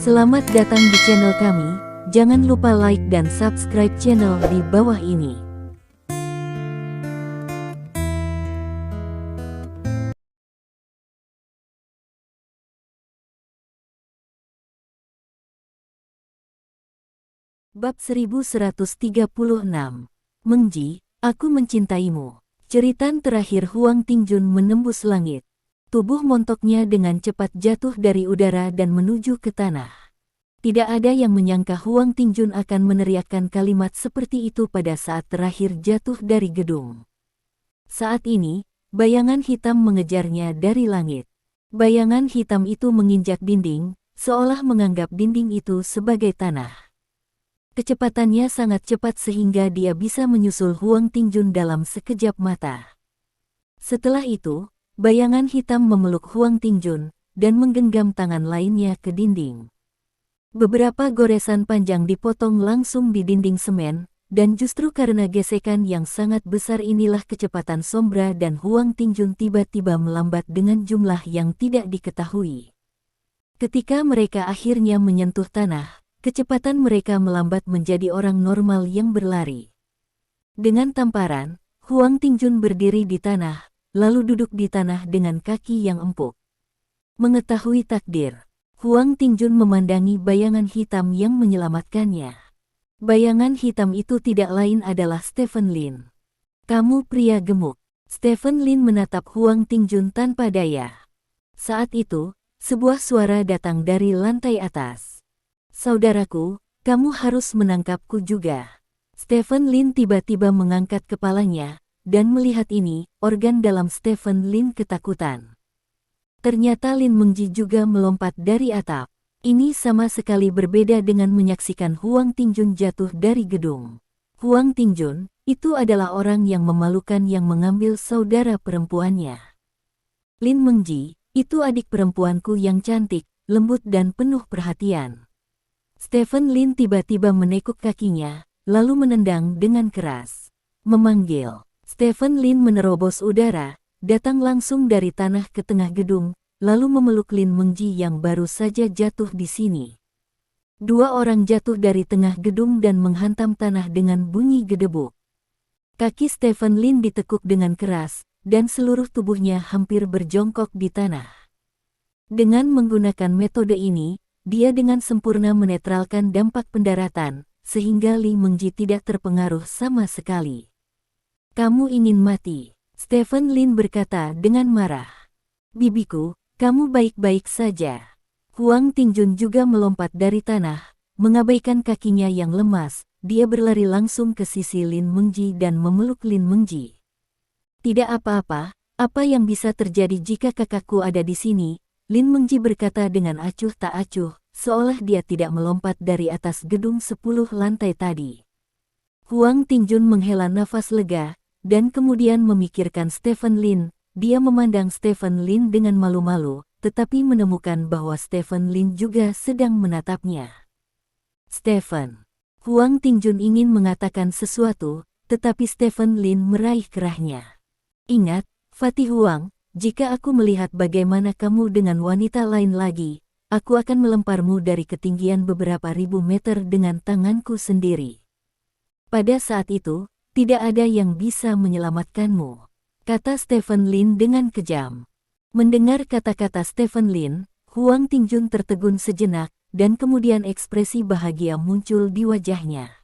Selamat datang di channel kami, jangan lupa like dan subscribe channel di bawah ini. Bab 1136. Mengji, aku mencintaimu. Ceritan terakhir Huang Tingjun menembus langit. Tubuh montoknya dengan cepat jatuh dari udara dan menuju ke tanah. Tidak ada yang menyangka Huang Tingjun akan meneriakkan kalimat seperti itu pada saat terakhir jatuh dari gedung. Saat ini, bayangan hitam mengejarnya dari langit. Bayangan hitam itu menginjak dinding, seolah menganggap dinding itu sebagai tanah. Kecepatannya sangat cepat sehingga dia bisa menyusul Huang Tingjun dalam sekejap mata. Setelah itu, bayangan hitam memeluk Huang Tingjun dan menggenggam tangan lainnya ke dinding. Beberapa goresan panjang dipotong langsung di dinding semen, dan justru karena gesekan yang sangat besar inilah kecepatan Sombra dan Huang Tingjun tiba-tiba melambat dengan jumlah yang tidak diketahui. Ketika mereka akhirnya menyentuh tanah, kecepatan mereka melambat menjadi orang normal yang berlari. Dengan tamparan, Huang Tingjun berdiri di tanah, lalu duduk di tanah dengan kaki yang empuk. Mengetahui takdir, Huang Tingjun memandangi bayangan hitam yang menyelamatkannya. Bayangan hitam itu tidak lain adalah Stephen Lin. "Kamu pria gemuk." Stephen Lin menatap Huang Tingjun tanpa daya. Saat itu, sebuah suara datang dari lantai atas. "Saudaraku, kamu harus menangkapku juga." Stephen Lin tiba-tiba mengangkat kepalanya, dan melihat ini, organ dalam Stephen Lin ketakutan. Ternyata Lin Mengji juga melompat dari atap. Ini sama sekali berbeda dengan menyaksikan Huang Tingjun jatuh dari gedung. Huang Tingjun, itu adalah orang yang memalukan yang mengambil saudara perempuannya. Lin Mengji, itu adik perempuanku yang cantik, lembut dan penuh perhatian. Stephen Lin tiba-tiba menekuk kakinya, lalu menendang dengan keras. Memanggil. Stephen Lin menerobos udara, datang langsung dari tanah ke tengah gedung, lalu memeluk Lin Mengji yang baru saja jatuh di sini. Dua orang jatuh dari tengah gedung dan menghantam tanah dengan bunyi gedebuk. Kaki Stephen Lin ditekuk dengan keras, dan seluruh tubuhnya hampir berjongkok di tanah. Dengan menggunakan metode ini, dia dengan sempurna menetralkan dampak pendaratan, sehingga Lin Mengji tidak terpengaruh sama sekali. "Kamu ingin mati," Stephen Lin berkata dengan marah. "Bibiku, kamu baik-baik saja." Huang Tingjun juga melompat dari tanah, mengabaikan kakinya yang lemas, dia berlari langsung ke sisi Lin Mengji dan memeluk Lin Mengji. "Tidak apa-apa, apa yang bisa terjadi jika kakakku ada di sini?" Lin Mengji berkata dengan acuh tak acuh, seolah dia tidak melompat dari atas gedung 10 lantai tadi. Huang Tingjun menghela nafas lega, dan kemudian memikirkan Stephen Lin. Dia memandang Stephen Lin dengan malu-malu, tetapi menemukan bahwa Stephen Lin juga sedang menatapnya. "Stephen." Huang Tingjun ingin mengatakan sesuatu, tetapi Stephen Lin meraih kerahnya. "Ingat, Fatih Huang, jika aku melihat bagaimana kamu dengan wanita lain lagi, aku akan melemparmu dari ketinggian beberapa ribu meter dengan tanganku sendiri." Pada saat itu, "Tidak ada yang bisa menyelamatkanmu," kata Stephen Lin dengan kejam. Mendengar kata-kata Stephen Lin, Huang Tingjun tertegun sejenak, dan kemudian ekspresi bahagia muncul di wajahnya.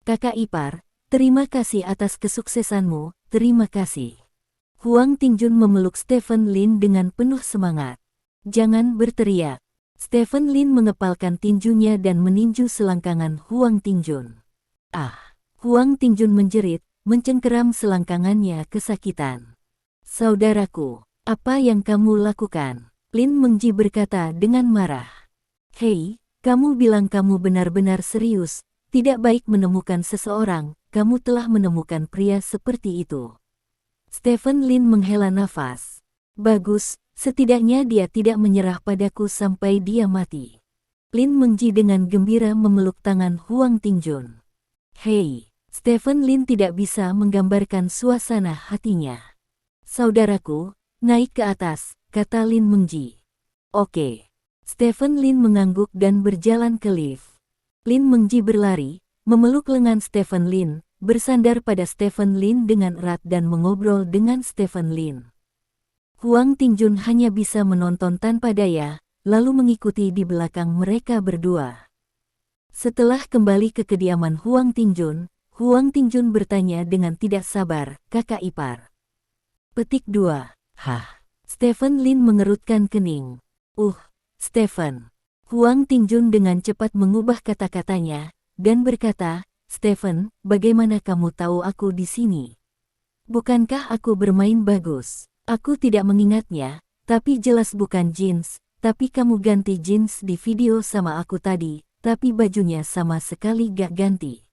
"Kakak ipar, terima kasih atas kesuksesanmu, terima kasih." Huang Tingjun memeluk Stephen Lin dengan penuh semangat. "Jangan berteriak." Stephen Lin mengepalkan tinjunya dan meninju selangkangan Huang Tingjun. "Ah!" Huang Tingjun menjerit, mencengkeram selangkangannya kesakitan. "Saudaraku, apa yang kamu lakukan?" Lin Mengji berkata dengan marah. "Hei, kamu bilang kamu benar-benar serius, tidak baik menemukan seseorang, kamu telah menemukan pria seperti itu." Stephen Lin menghela nafas. "Bagus, setidaknya dia tidak menyerah padaku sampai dia mati." Lin Mengji dengan gembira memeluk tangan Huang Tingjun. "Hei." Stephen Lin tidak bisa menggambarkan suasana hatinya. "Saudaraku, naik ke atas," kata Lin Mengji. "Oke." Stephen Lin mengangguk dan berjalan ke lift. Lin Mengji berlari, memeluk lengan Stephen Lin, bersandar pada Stephen Lin dengan erat dan mengobrol dengan Stephen Lin. Huang Tingjun hanya bisa menonton tanpa daya, lalu mengikuti di belakang mereka berdua. Setelah kembali ke kediaman Huang Tingjun bertanya dengan tidak sabar, "Kakak ipar." Petik 2. Hah? Stephen Lin mengerutkan kening. Stephen. Huang Tingjun dengan cepat mengubah kata-katanya, dan berkata, "Stephen, bagaimana kamu tahu aku di sini? Bukankah aku bermain bagus? Aku tidak mengingatnya, tapi jelas bukan jeans, tapi kamu ganti jeans di video sama aku tadi, tapi bajunya sama sekali gak ganti.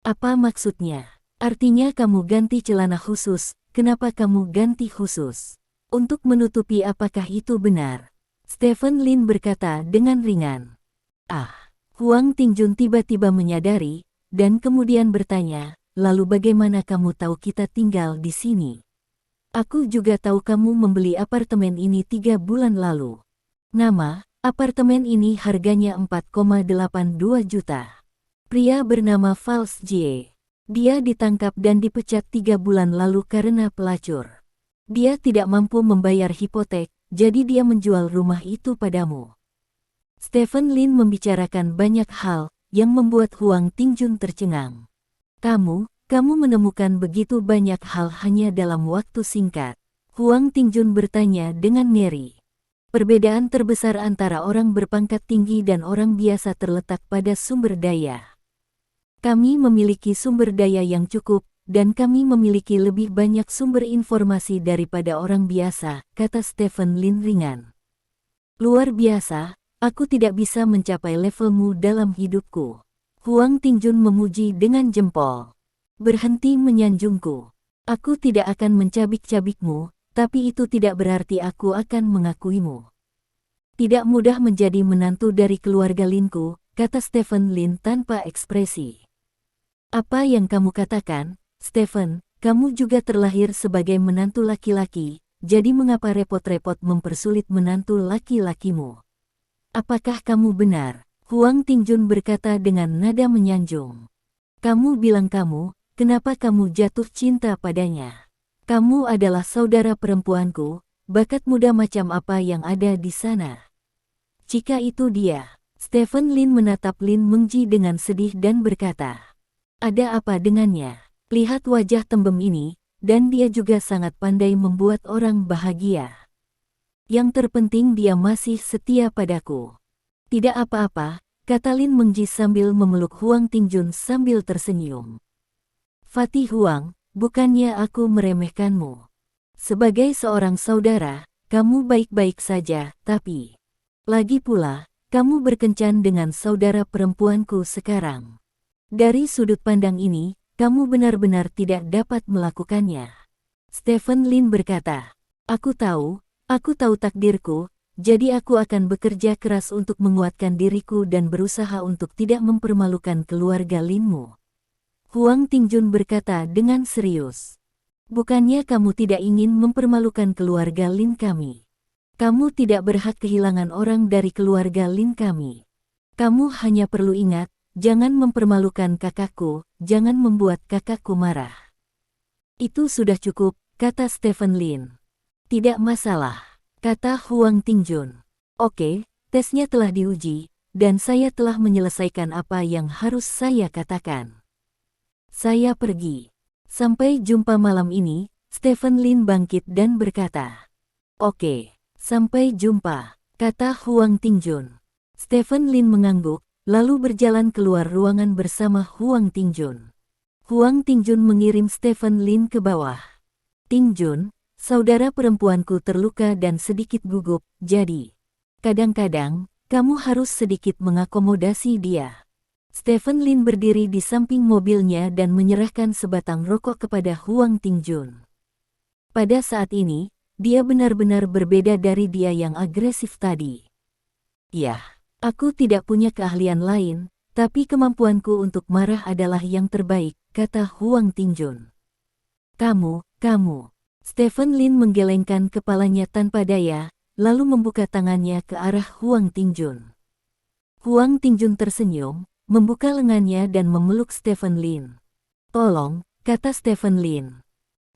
Apa maksudnya? Artinya kamu ganti celana khusus, kenapa kamu ganti khusus? Untuk menutupi apakah itu benar?" Stephen Lin berkata dengan ringan. Huang Tingjun tiba-tiba menyadari, dan kemudian bertanya, "Lalu bagaimana kamu tahu kita tinggal di sini?" "Aku juga tahu kamu membeli apartemen ini 3 bulan lalu. Nama apartemen ini harganya 4,82 juta. Pria bernama Fals Jie. Dia ditangkap dan dipecat 3 bulan lalu karena pelacur. Dia tidak mampu membayar hipotek, jadi dia menjual rumah itu padamu." Stephen Lin membicarakan banyak hal yang membuat Huang Tingjun tercengang. Kamu menemukan begitu banyak hal hanya dalam waktu singkat?" Huang Tingjun bertanya dengan ngeri. "Perbedaan terbesar antara orang berpangkat tinggi dan orang biasa terletak pada sumber daya. Kami memiliki sumber daya yang cukup, dan kami memiliki lebih banyak sumber informasi daripada orang biasa," kata Stephen Lin ringan. "Luar biasa, aku tidak bisa mencapai levelmu dalam hidupku." Huang Tingjun memuji dengan jempol. "Berhenti menyanjungku. Aku tidak akan mencabik-cabikmu, tapi itu tidak berarti aku akan mengakuimu. Tidak mudah menjadi menantu dari keluarga Linku," kata Stephen Lin tanpa ekspresi. "Apa yang kamu katakan, Stephen? Kamu juga terlahir sebagai menantu laki-laki, jadi mengapa repot-repot mempersulit menantu laki-lakimu? Apakah kamu benar?" Huang Tingjun berkata dengan nada menyanjung. "Kamu bilang kenapa kamu jatuh cinta padanya? Kamu adalah saudara perempuanku, bakat muda macam apa yang ada di sana? Jika itu dia." Stephen Lin menatap Lin Mengji dengan sedih dan berkata, "Ada apa dengannya? Lihat wajah tembem ini, dan dia juga sangat pandai membuat orang bahagia. Yang terpenting dia masih setia padaku." "Tidak apa-apa," kata Lin Mengji sambil memeluk Huang Tingjun sambil tersenyum. "Fatih Huang, bukannya aku meremehkanmu. Sebagai seorang saudara, kamu baik-baik saja, tapi lagi pula, kamu berkencan dengan saudara perempuanku sekarang. Dari sudut pandang ini, kamu benar-benar tidak dapat melakukannya." Stephen Lin berkata, aku tahu takdirku, jadi aku akan bekerja keras untuk menguatkan diriku dan berusaha untuk tidak mempermalukan keluarga Linmu." Huang Tingjun berkata dengan serius. "Bukannya kamu tidak ingin mempermalukan keluarga Lin kami? Kamu tidak berhak kehilangan orang dari keluarga Lin kami. Kamu hanya perlu ingat, jangan mempermalukan kakakku, jangan membuat kakakku marah." "Itu sudah cukup," kata Stephen Lin. "Tidak masalah," kata Huang Tingjun. "Oke, tesnya telah diuji, dan saya telah menyelesaikan apa yang harus saya katakan. Saya pergi. Sampai jumpa malam ini." Stephen Lin bangkit dan berkata. "Oke, sampai jumpa," kata Huang Tingjun. Stephen Lin mengangguk, lalu berjalan keluar ruangan bersama Huang Tingjun. Huang Tingjun mengirim Stephen Lin ke bawah. "Tingjun, saudara perempuanku terluka dan sedikit gugup, jadi kadang-kadang kamu harus sedikit mengakomodasi dia." Stephen Lin berdiri di samping mobilnya dan menyerahkan sebatang rokok kepada Huang Tingjun. Pada saat ini, dia benar-benar berbeda dari dia yang agresif tadi. "Ya, aku tidak punya keahlian lain, tapi kemampuanku untuk marah adalah yang terbaik," kata Huang Tingjun. Kamu. Stephen Lin menggelengkan kepalanya tanpa daya, lalu membuka tangannya ke arah Huang Tingjun. Huang Tingjun tersenyum, membuka lengannya dan memeluk Stephen Lin. "Tolong," kata Stephen Lin.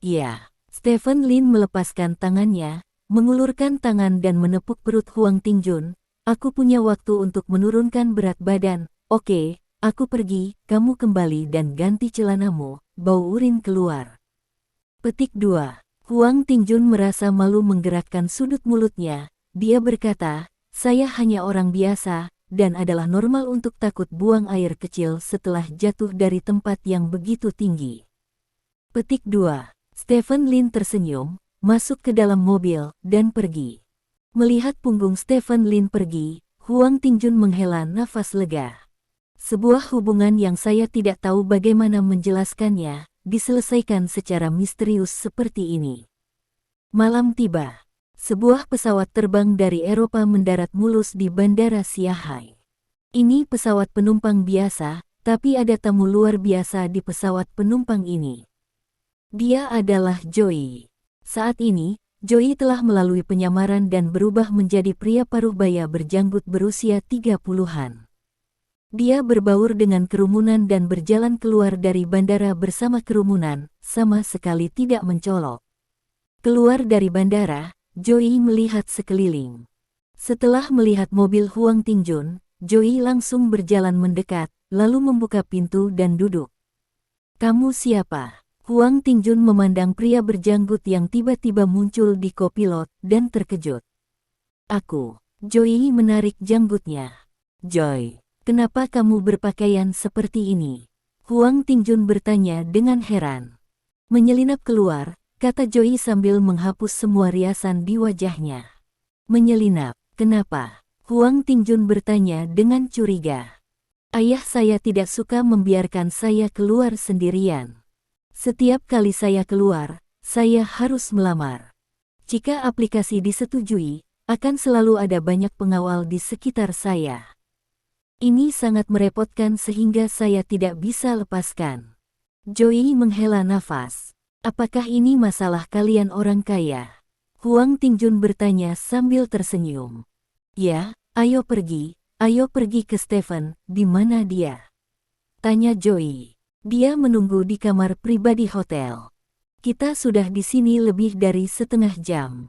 "Ya." Stephen Lin melepaskan tangannya, mengulurkan tangan dan menepuk perut Huang Tingjun. "Aku punya waktu untuk menurunkan berat badan. Oke, aku pergi, kamu kembali dan ganti celanamu, bau urin keluar." Petik 2. Huang Tingjun merasa malu menggerakkan sudut mulutnya. Dia berkata, "Saya hanya orang biasa, dan adalah normal untuk takut buang air kecil setelah jatuh dari tempat yang begitu tinggi." Petik 2. Stephen Lin tersenyum, masuk ke dalam mobil, dan pergi. Melihat punggung Stephen Lin pergi, Huang Tingjun menghela nafas lega. "Sebuah hubungan yang saya tidak tahu bagaimana menjelaskannya, diselesaikan secara misterius seperti ini." Malam tiba. Sebuah pesawat terbang dari Eropa mendarat mulus di Bandara Shanghai. Ini pesawat penumpang biasa, tapi ada tamu luar biasa di pesawat penumpang ini. Dia adalah Joey. Saat ini, Joey telah melalui penyamaran dan berubah menjadi pria paruh-baya berjanggut berusia 30-an. Dia berbaur dengan kerumunan dan berjalan keluar dari bandara bersama kerumunan, sama sekali tidak mencolok. Keluar dari bandara, Joey melihat sekeliling. Setelah melihat mobil Huang Tingjun, Joey langsung berjalan mendekat, lalu membuka pintu dan duduk. "Kamu siapa?" Huang Tingjun memandang pria berjanggut yang tiba-tiba muncul di kopilot dan terkejut. "Aku." Joey menarik janggutnya. "Joy, kenapa kamu berpakaian seperti ini?" Huang Tingjun bertanya dengan heran. "Menyelinap keluar," kata Joey sambil menghapus semua riasan di wajahnya. "Menyelinap, kenapa?" Huang Tingjun bertanya dengan curiga. "Ayah saya tidak suka membiarkan saya keluar sendirian. Setiap kali saya keluar, saya harus melamar. Jika aplikasi disetujui, akan selalu ada banyak pengawal di sekitar saya. Ini sangat merepotkan sehingga saya tidak bisa lepaskan." Joey menghela nafas. "Apakah ini masalah kalian orang kaya?" Huang Tingjun bertanya sambil tersenyum. "Ya, ayo pergi ke Stephen, di mana dia?" tanya Joey. "Dia menunggu di kamar pribadi hotel. Kita sudah di sini lebih dari setengah jam."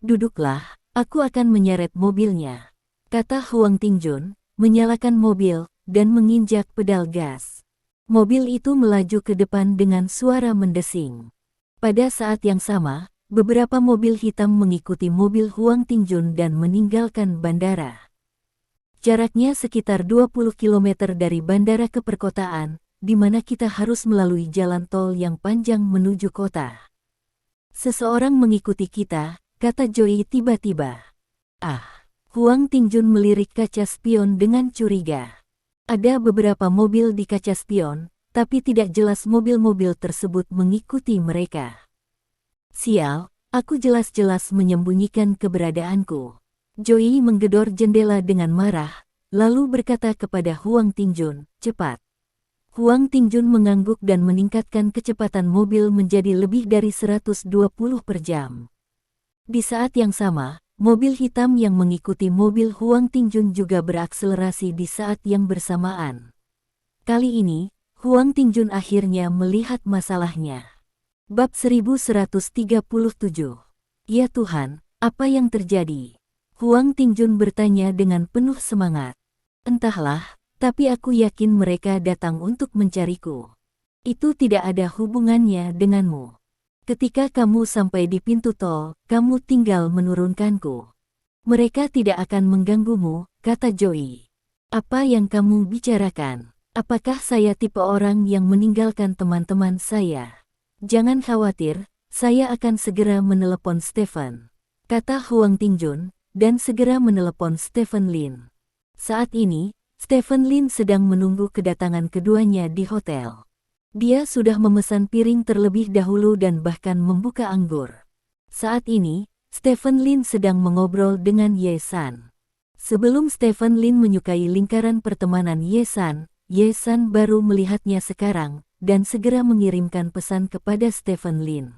"Duduklah, aku akan menyeret mobilnya," kata Huang Tingjun, menyalakan mobil, dan menginjak pedal gas. Mobil itu melaju ke depan dengan suara mendesing. Pada saat yang sama, beberapa mobil hitam mengikuti mobil Huang Tingjun dan meninggalkan bandara. Jaraknya sekitar 20 km dari bandara ke perkotaan, di mana kita harus melalui jalan tol yang panjang menuju kota. "Seseorang mengikuti kita," kata Joey tiba-tiba. "Ah." Huang Tingjun melirik kaca spion dengan curiga. Ada beberapa mobil di kaca spion, tapi tidak jelas mobil-mobil tersebut mengikuti mereka. "Sial, aku jelas-jelas menyembunyikan keberadaanku." Joey menggedor jendela dengan marah, lalu berkata kepada Huang Tingjun, "Cepat." Huang Tingjun mengangguk dan meningkatkan kecepatan mobil menjadi lebih dari 120 per jam. Di saat yang sama, mobil hitam yang mengikuti mobil Huang Tingjun juga berakselerasi di saat yang bersamaan. Kali ini, Huang Tingjun akhirnya melihat masalahnya. Bab 1137. "Ya Tuhan, apa yang terjadi?" Huang Tingjun bertanya dengan penuh semangat. "Entahlah, tapi aku yakin mereka datang untuk mencariku. Itu tidak ada hubungannya denganmu. Ketika kamu sampai di pintu tol, kamu tinggal menurunkanku. Mereka tidak akan mengganggumu," kata Joey. "Apa yang kamu bicarakan? Apakah saya tipe orang yang meninggalkan teman-teman saya?" "Jangan khawatir, saya akan segera menelepon Stephen," kata Huang Tingjun, dan segera menelepon Stephen Lin. Saat ini, Stephen Lin sedang menunggu kedatangan keduanya di hotel. Dia sudah memesan piring terlebih dahulu dan bahkan membuka anggur. Saat ini, Stephen Lin sedang mengobrol dengan Ye San. Sebelum Stephen Lin menyukai lingkaran pertemanan Ye San baru melihatnya sekarang, dan segera mengirimkan pesan kepada Stephen Lin.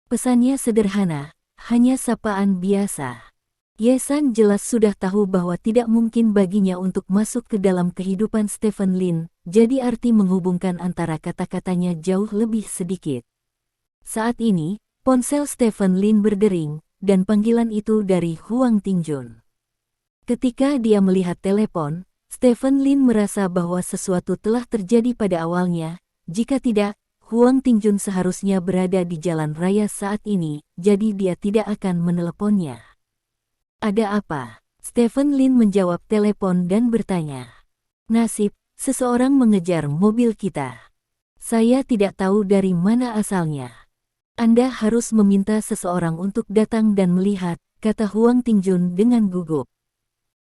Pesannya sederhana, hanya sapaan biasa. Ye-san jelas sudah tahu bahwa tidak mungkin baginya untuk masuk ke dalam kehidupan Stephen Lin, jadi arti menghubungkan antara kata-katanya jauh lebih sedikit. Saat ini, ponsel Stephen Lin berdering, dan panggilan itu dari Huang Tingjun. Ketika dia melihat telepon, Stephen Lin merasa bahwa sesuatu telah terjadi pada awalnya. Jika tidak, Huang Tingjun seharusnya berada di jalan raya saat ini, jadi dia tidak akan meneleponnya. Ada apa? Stephen Lin menjawab telepon dan bertanya. Nasib, seseorang mengejar mobil kita. Saya tidak tahu dari mana asalnya. Anda harus meminta seseorang untuk datang dan melihat, kata Huang Tingjun dengan gugup.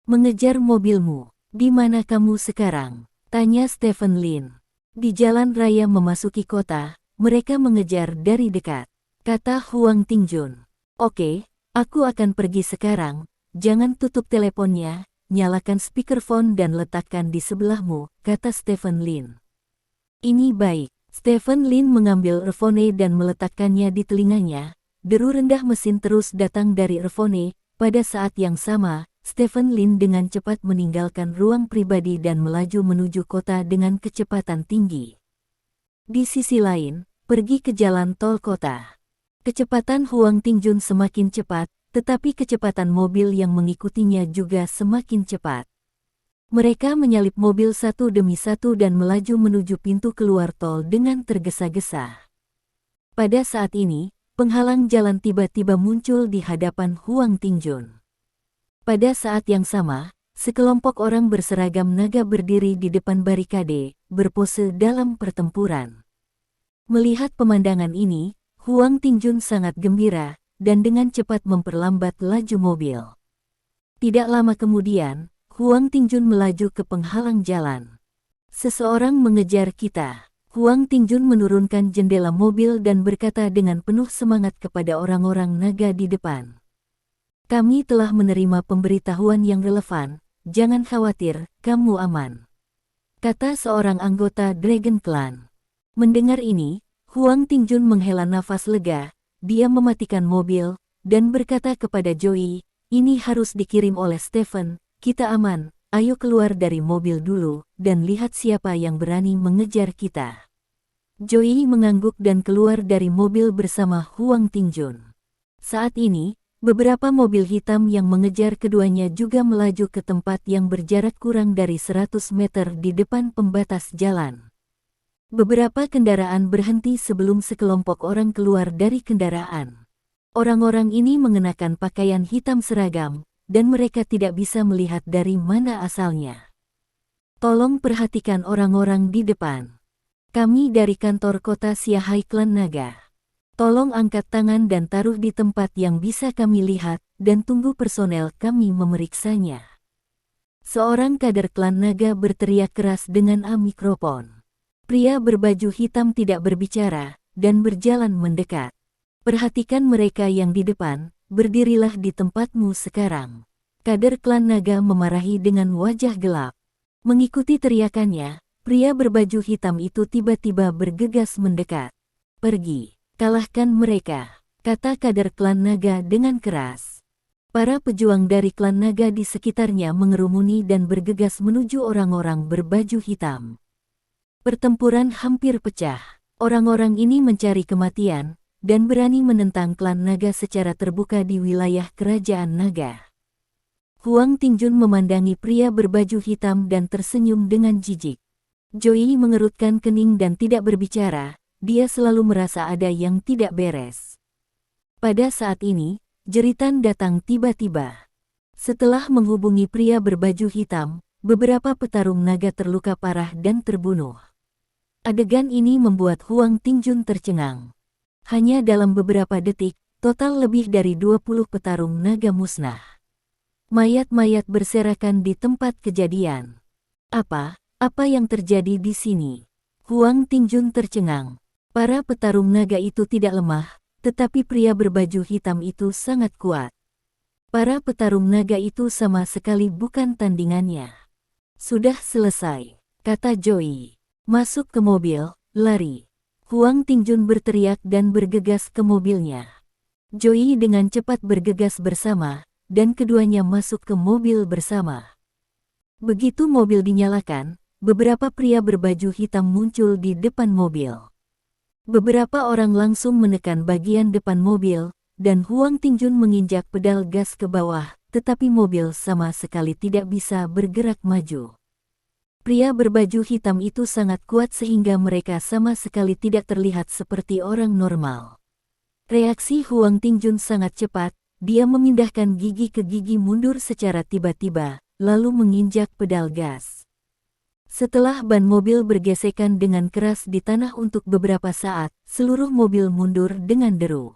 Mengejar mobilmu, di mana kamu sekarang? Tanya Stephen Lin. Di jalan raya memasuki kota, mereka mengejar dari dekat, kata Huang Tingjun. Oke. Aku akan pergi sekarang, jangan tutup teleponnya, nyalakan speakerphone dan letakkan di sebelahmu, kata Stephen Lin. Ini baik. Stephen Lin mengambil earphone dan meletakkannya di telinganya. Deru rendah mesin terus datang dari earphone. Pada saat yang sama, Stephen Lin dengan cepat meninggalkan ruang pribadi dan melaju menuju kota dengan kecepatan tinggi. Di sisi lain, pergi ke jalan tol kota. Kecepatan Huang Tingjun semakin cepat, tetapi kecepatan mobil yang mengikutinya juga semakin cepat. Mereka menyalip mobil satu demi satu dan melaju menuju pintu keluar tol dengan tergesa-gesa. Pada saat ini, penghalang jalan tiba-tiba muncul di hadapan Huang Tingjun. Pada saat yang sama, sekelompok orang berseragam naga berdiri di depan barikade, berpose dalam pertempuran. Melihat pemandangan ini, Huang Tingjun sangat gembira, dan dengan cepat memperlambat laju mobil. Tidak lama kemudian, Huang Tingjun melaju ke penghalang jalan. Seseorang mengejar kita. Huang Tingjun menurunkan jendela mobil dan berkata dengan penuh semangat kepada orang-orang naga di depan. Kami telah menerima pemberitahuan yang relevan, jangan khawatir, kamu aman, kata seorang anggota Dragon Clan. Mendengar ini, Huang Tingjun menghela nafas lega, dia mematikan mobil, dan berkata kepada Joey, ini harus dikirim oleh Stephen, kita aman, ayo keluar dari mobil dulu, dan lihat siapa yang berani mengejar kita. Joey mengangguk dan keluar dari mobil bersama Huang Tingjun. Saat ini, beberapa mobil hitam yang mengejar keduanya juga melaju ke tempat yang berjarak kurang dari 100 meter di depan pembatas jalan. Beberapa kendaraan berhenti sebelum sekelompok orang keluar dari kendaraan. Orang-orang ini mengenakan pakaian hitam seragam, dan mereka tidak bisa melihat dari mana asalnya. Tolong perhatikan orang-orang di depan. Kami dari kantor kota Siahai Klan Naga. Tolong angkat tangan dan taruh di tempat yang bisa kami lihat, dan tunggu personel kami memeriksanya. Seorang kader Klan Naga berteriak keras dengan mikrofon. Pria berbaju hitam tidak berbicara, dan berjalan mendekat. Perhatikan mereka yang di depan, berdirilah di tempatmu sekarang. Kader Klan Naga memarahi dengan wajah gelap. Mengikuti teriakannya, pria berbaju hitam itu tiba-tiba bergegas mendekat. Pergi, kalahkan mereka, kata kader Klan Naga dengan keras. Para pejuang dari Klan Naga di sekitarnya mengerumuni dan bergegas menuju orang-orang berbaju hitam. Pertempuran hampir pecah. Orang-orang ini mencari kematian, dan berani menentang Klan Naga secara terbuka di wilayah kerajaan Naga. Huang Tingjun memandangi pria berbaju hitam dan tersenyum dengan jijik. Joey mengerutkan kening dan tidak berbicara, dia selalu merasa ada yang tidak beres. Pada saat ini, jeritan datang tiba-tiba. Setelah menghubungi pria berbaju hitam, beberapa petarung naga terluka parah dan terbunuh. Adegan ini membuat Huang Tingjun tercengang. Hanya dalam beberapa detik, total lebih dari 20 petarung naga musnah. Mayat-mayat berserakan di tempat kejadian. Apa yang terjadi di sini? Huang Tingjun tercengang. Para petarung naga itu tidak lemah, tetapi pria berbaju hitam itu sangat kuat. Para petarung naga itu sama sekali bukan tandingannya. Sudah selesai, kata Joey. Masuk ke mobil, lari. Huang Tingjun berteriak dan bergegas ke mobilnya. Joey dengan cepat bergegas bersama, dan keduanya masuk ke mobil bersama. Begitu mobil dinyalakan, beberapa pria berbaju hitam muncul di depan mobil. Beberapa orang langsung menekan bagian depan mobil, dan Huang Tingjun menginjak pedal gas ke bawah, tetapi mobil sama sekali tidak bisa bergerak maju. Pria berbaju hitam itu sangat kuat sehingga mereka sama sekali tidak terlihat seperti orang normal. Reaksi Huang Tingjun sangat cepat, dia memindahkan gigi ke gigi mundur secara tiba-tiba, lalu menginjak pedal gas. Setelah ban mobil bergesekan dengan keras di tanah untuk beberapa saat, seluruh mobil mundur dengan deru.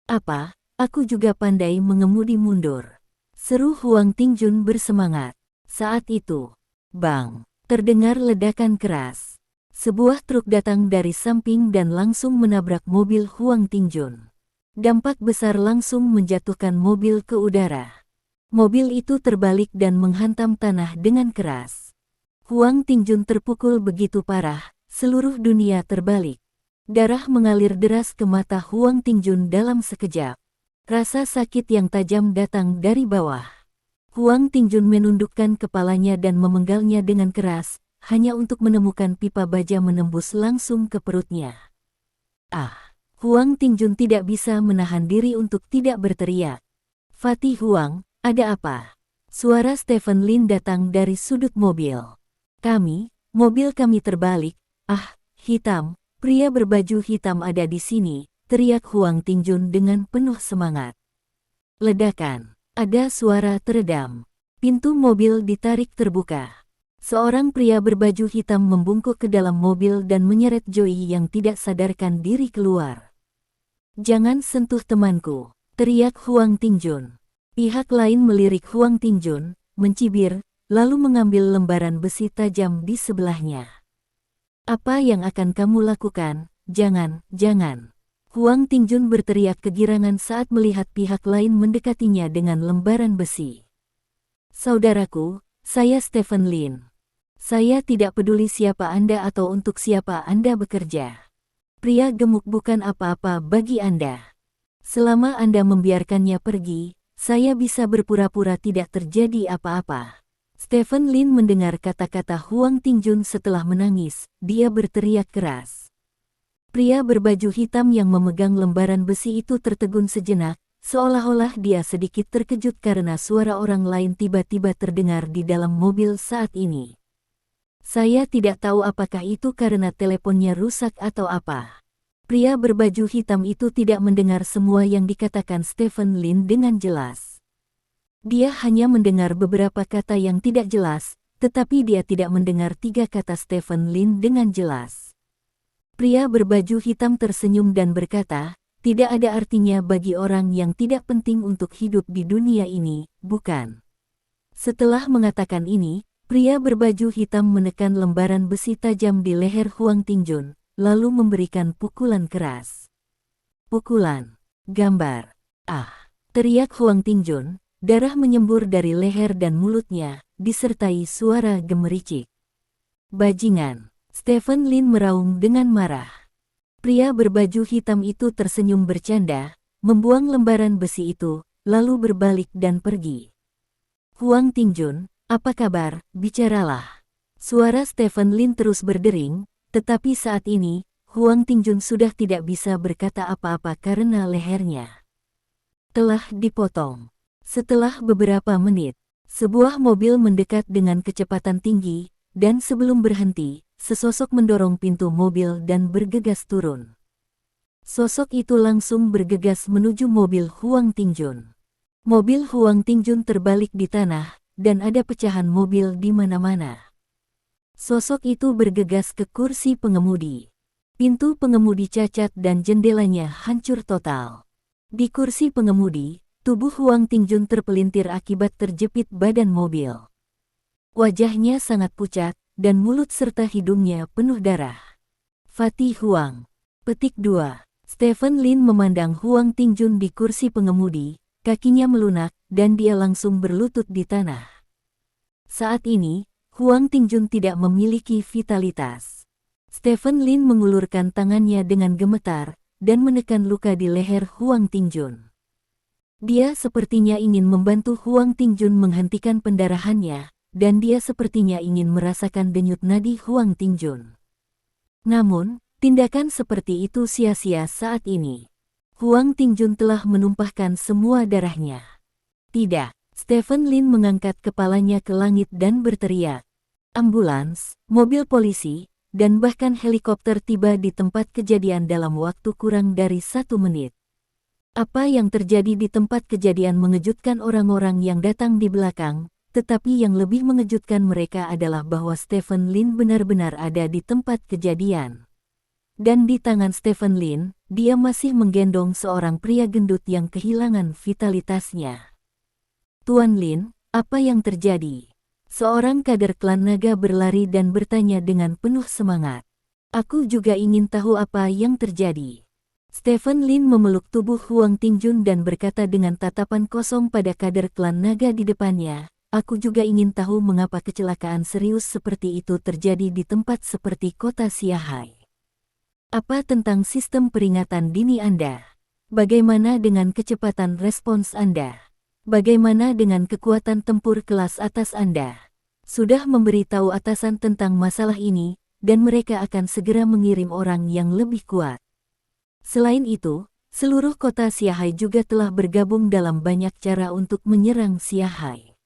"Apa, aku juga pandai mengemudi mundur," seru Huang Tingjun bersemangat. Saat itu, bang, terdengar ledakan keras. Sebuah truk datang dari samping dan langsung menabrak mobil Huang Tingjun. Dampak besar langsung menjatuhkan mobil ke udara. Mobil itu terbalik dan menghantam tanah dengan keras. Huang Tingjun terpukul begitu parah, seluruh dunia terbalik. Darah mengalir deras ke mata Huang Tingjun dalam sekejap. Rasa sakit yang tajam datang dari bawah. Huang Tingjun menundukkan kepalanya dan memenggalnya dengan keras, hanya untuk menemukan pipa baja menembus langsung ke perutnya. Ah! Huang Tingjun tidak bisa menahan diri untuk tidak berteriak. "Fatih Huang, ada apa?" Suara Stephen Lin datang dari sudut mobil. Mobil kami terbalik." "Ah, hitam, pria berbaju hitam ada di sini," teriak Huang Tingjun dengan penuh semangat. Ledakan. Ada suara teredam. Pintu mobil ditarik terbuka. Seorang pria berbaju hitam membungkuk ke dalam mobil dan menyeret Joey yang tidak sadarkan diri keluar. "Jangan sentuh temanku," teriak Huang Tingjun. Pihak lain melirik Huang Tingjun, mencibir, lalu mengambil lembaran besi tajam di sebelahnya. "Apa yang akan kamu lakukan? Jangan, jangan!" Huang Tingjun berteriak kegirangan saat melihat pihak lain mendekatinya dengan lembaran besi. "Saudaraku, saya Stephen Lin. Saya tidak peduli siapa Anda atau untuk siapa Anda bekerja. Pria gemuk bukan apa-apa bagi Anda. Selama Anda membiarkannya pergi, saya bisa berpura-pura tidak terjadi apa-apa." Stephen Lin mendengar kata-kata Huang Tingjun setelah menangis, dia berteriak keras. Pria berbaju hitam yang memegang lembaran besi itu tertegun sejenak, seolah-olah dia sedikit terkejut karena suara orang lain tiba-tiba terdengar di dalam mobil saat ini. "Saya tidak tahu apakah itu karena teleponnya rusak atau apa." Pria berbaju hitam itu tidak mendengar semua yang dikatakan Stephen Lin dengan jelas. Dia hanya mendengar beberapa kata yang tidak jelas, tetapi dia tidak mendengar 3 kata Stephen Lin dengan jelas. Pria berbaju hitam tersenyum dan berkata, "Tidak ada artinya bagi orang yang tidak penting untuk hidup di dunia ini, bukan?" Setelah mengatakan ini, pria berbaju hitam menekan lembaran besi tajam di leher Huang Tingjun, lalu memberikan pukulan keras. Pukulan. Gambar. "Ah!" teriak Huang Tingjun, darah menyembur dari leher dan mulutnya, disertai suara gemericik. "Bajingan!" Stephen Lin meraung dengan marah. Pria berbaju hitam itu tersenyum bercanda, membuang lembaran besi itu, lalu berbalik dan pergi. "Huang Tingjun, apa kabar? Bicaralah." Suara Stephen Lin terus berdering, tetapi saat ini, Huang Tingjun sudah tidak bisa berkata apa-apa karena lehernya telah dipotong. Setelah beberapa menit, sebuah mobil mendekat dengan kecepatan tinggi, dan sebelum berhenti, sesosok mendorong pintu mobil dan bergegas turun. Sosok itu langsung bergegas menuju mobil Huang Tingjun. Mobil Huang Tingjun terbalik di tanah, dan ada pecahan mobil di mana-mana. Sosok itu bergegas ke kursi pengemudi. Pintu pengemudi cacat dan jendelanya hancur total. Di kursi pengemudi, tubuh Huang Tingjun terpelintir akibat terjepit badan mobil. Wajahnya sangat pucat, dan mulut serta hidungnya penuh darah. "Fatih Huang." Petik 2. Stephen Lin memandang Huang Tingjun di kursi pengemudi, kakinya melunak, dan dia langsung berlutut di tanah. Saat ini, Huang Tingjun tidak memiliki vitalitas. Stephen Lin mengulurkan tangannya dengan gemetar, dan menekan luka di leher Huang Tingjun. Dia sepertinya ingin membantu Huang Tingjun menghentikan pendarahannya, dan dia sepertinya ingin merasakan denyut nadi Huang Tingjun. Namun, tindakan seperti itu sia-sia saat ini. Huang Tingjun telah menumpahkan semua darahnya. Tidak, Stephen Lin mengangkat kepalanya ke langit dan berteriak. Ambulans, mobil polisi, dan bahkan helikopter tiba di tempat kejadian dalam waktu kurang dari 1 menit. Apa yang terjadi di tempat kejadian mengejutkan orang-orang yang datang di belakang, tetapi yang lebih mengejutkan mereka adalah bahwa Stephen Lin benar-benar ada di tempat kejadian. Dan di tangan Stephen Lin, dia masih menggendong seorang pria gendut yang kehilangan vitalitasnya. Tuan Lin, apa yang terjadi? Seorang kader klan naga berlari dan bertanya dengan penuh semangat. Aku juga ingin tahu apa yang terjadi. Stephen Lin memeluk tubuh Huang Tingjun dan berkata dengan tatapan kosong pada kader klan naga di depannya, aku juga ingin tahu mengapa kecelakaan serius seperti itu terjadi di tempat seperti kota Xiahai. Apa tentang sistem peringatan dini Anda? Bagaimana dengan kecepatan respons Anda? Bagaimana dengan kekuatan tempur kelas atas Anda? Sudah memberitahu atasan tentang masalah ini, dan mereka akan segera mengirim orang yang lebih kuat. Selain itu, seluruh kota Xiahai juga telah bergabung dalam banyak cara untuk menyerang Xiahai.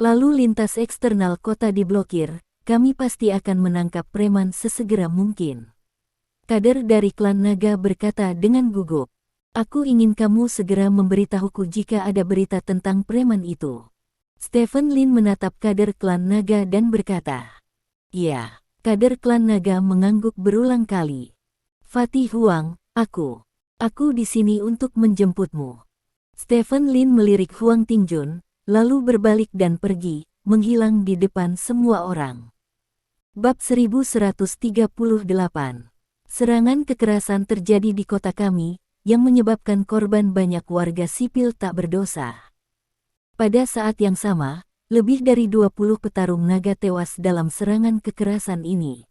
Lalu lintas eksternal kota diblokir, kami pasti akan menangkap preman sesegera mungkin. Kader dari klan naga berkata dengan gugup. Aku ingin kamu segera memberitahuku jika ada berita tentang preman itu. Stephen Lin menatap kader klan naga dan berkata. Ya, kader klan naga mengangguk berulang kali. Fatih Huang, Aku di sini untuk menjemputmu. Stephen Lin melirik Huang Tingjun, lalu berbalik dan pergi, menghilang di depan semua orang. Bab 1138. Serangan kekerasan terjadi di kota kami, yang menyebabkan korban banyak warga sipil tak berdosa. Pada saat yang sama, lebih dari 20 petarung naga tewas dalam serangan kekerasan ini.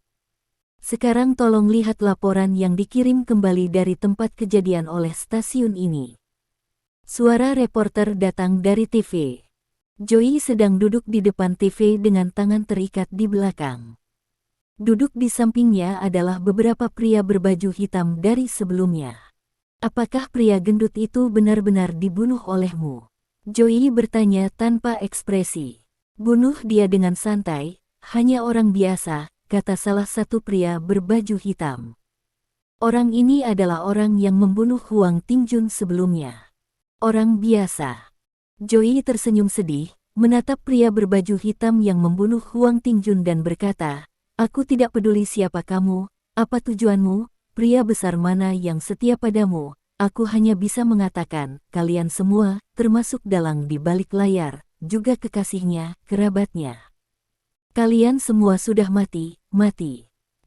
Sekarang tolong lihat laporan yang dikirim kembali dari tempat kejadian oleh stasiun ini. Suara reporter datang dari TV. Joey sedang duduk di depan TV dengan tangan terikat di belakang. Duduk di sampingnya adalah beberapa pria berbaju hitam dari sebelumnya. Apakah pria gendut itu benar-benar dibunuh olehmu? Joey bertanya tanpa ekspresi. Bunuh dia dengan santai, hanya orang biasa, kata salah satu pria berbaju hitam. Orang ini adalah orang yang membunuh Huang Tingjun sebelumnya. Orang biasa. Joey tersenyum sedih, menatap pria berbaju hitam yang membunuh Huang Tingjun dan berkata, aku tidak peduli siapa kamu, apa tujuanmu, pria besar mana yang setia padamu, aku hanya bisa mengatakan, kalian semua, termasuk dalang di balik layar, juga kekasihnya, kerabatnya. Kalian semua sudah mati.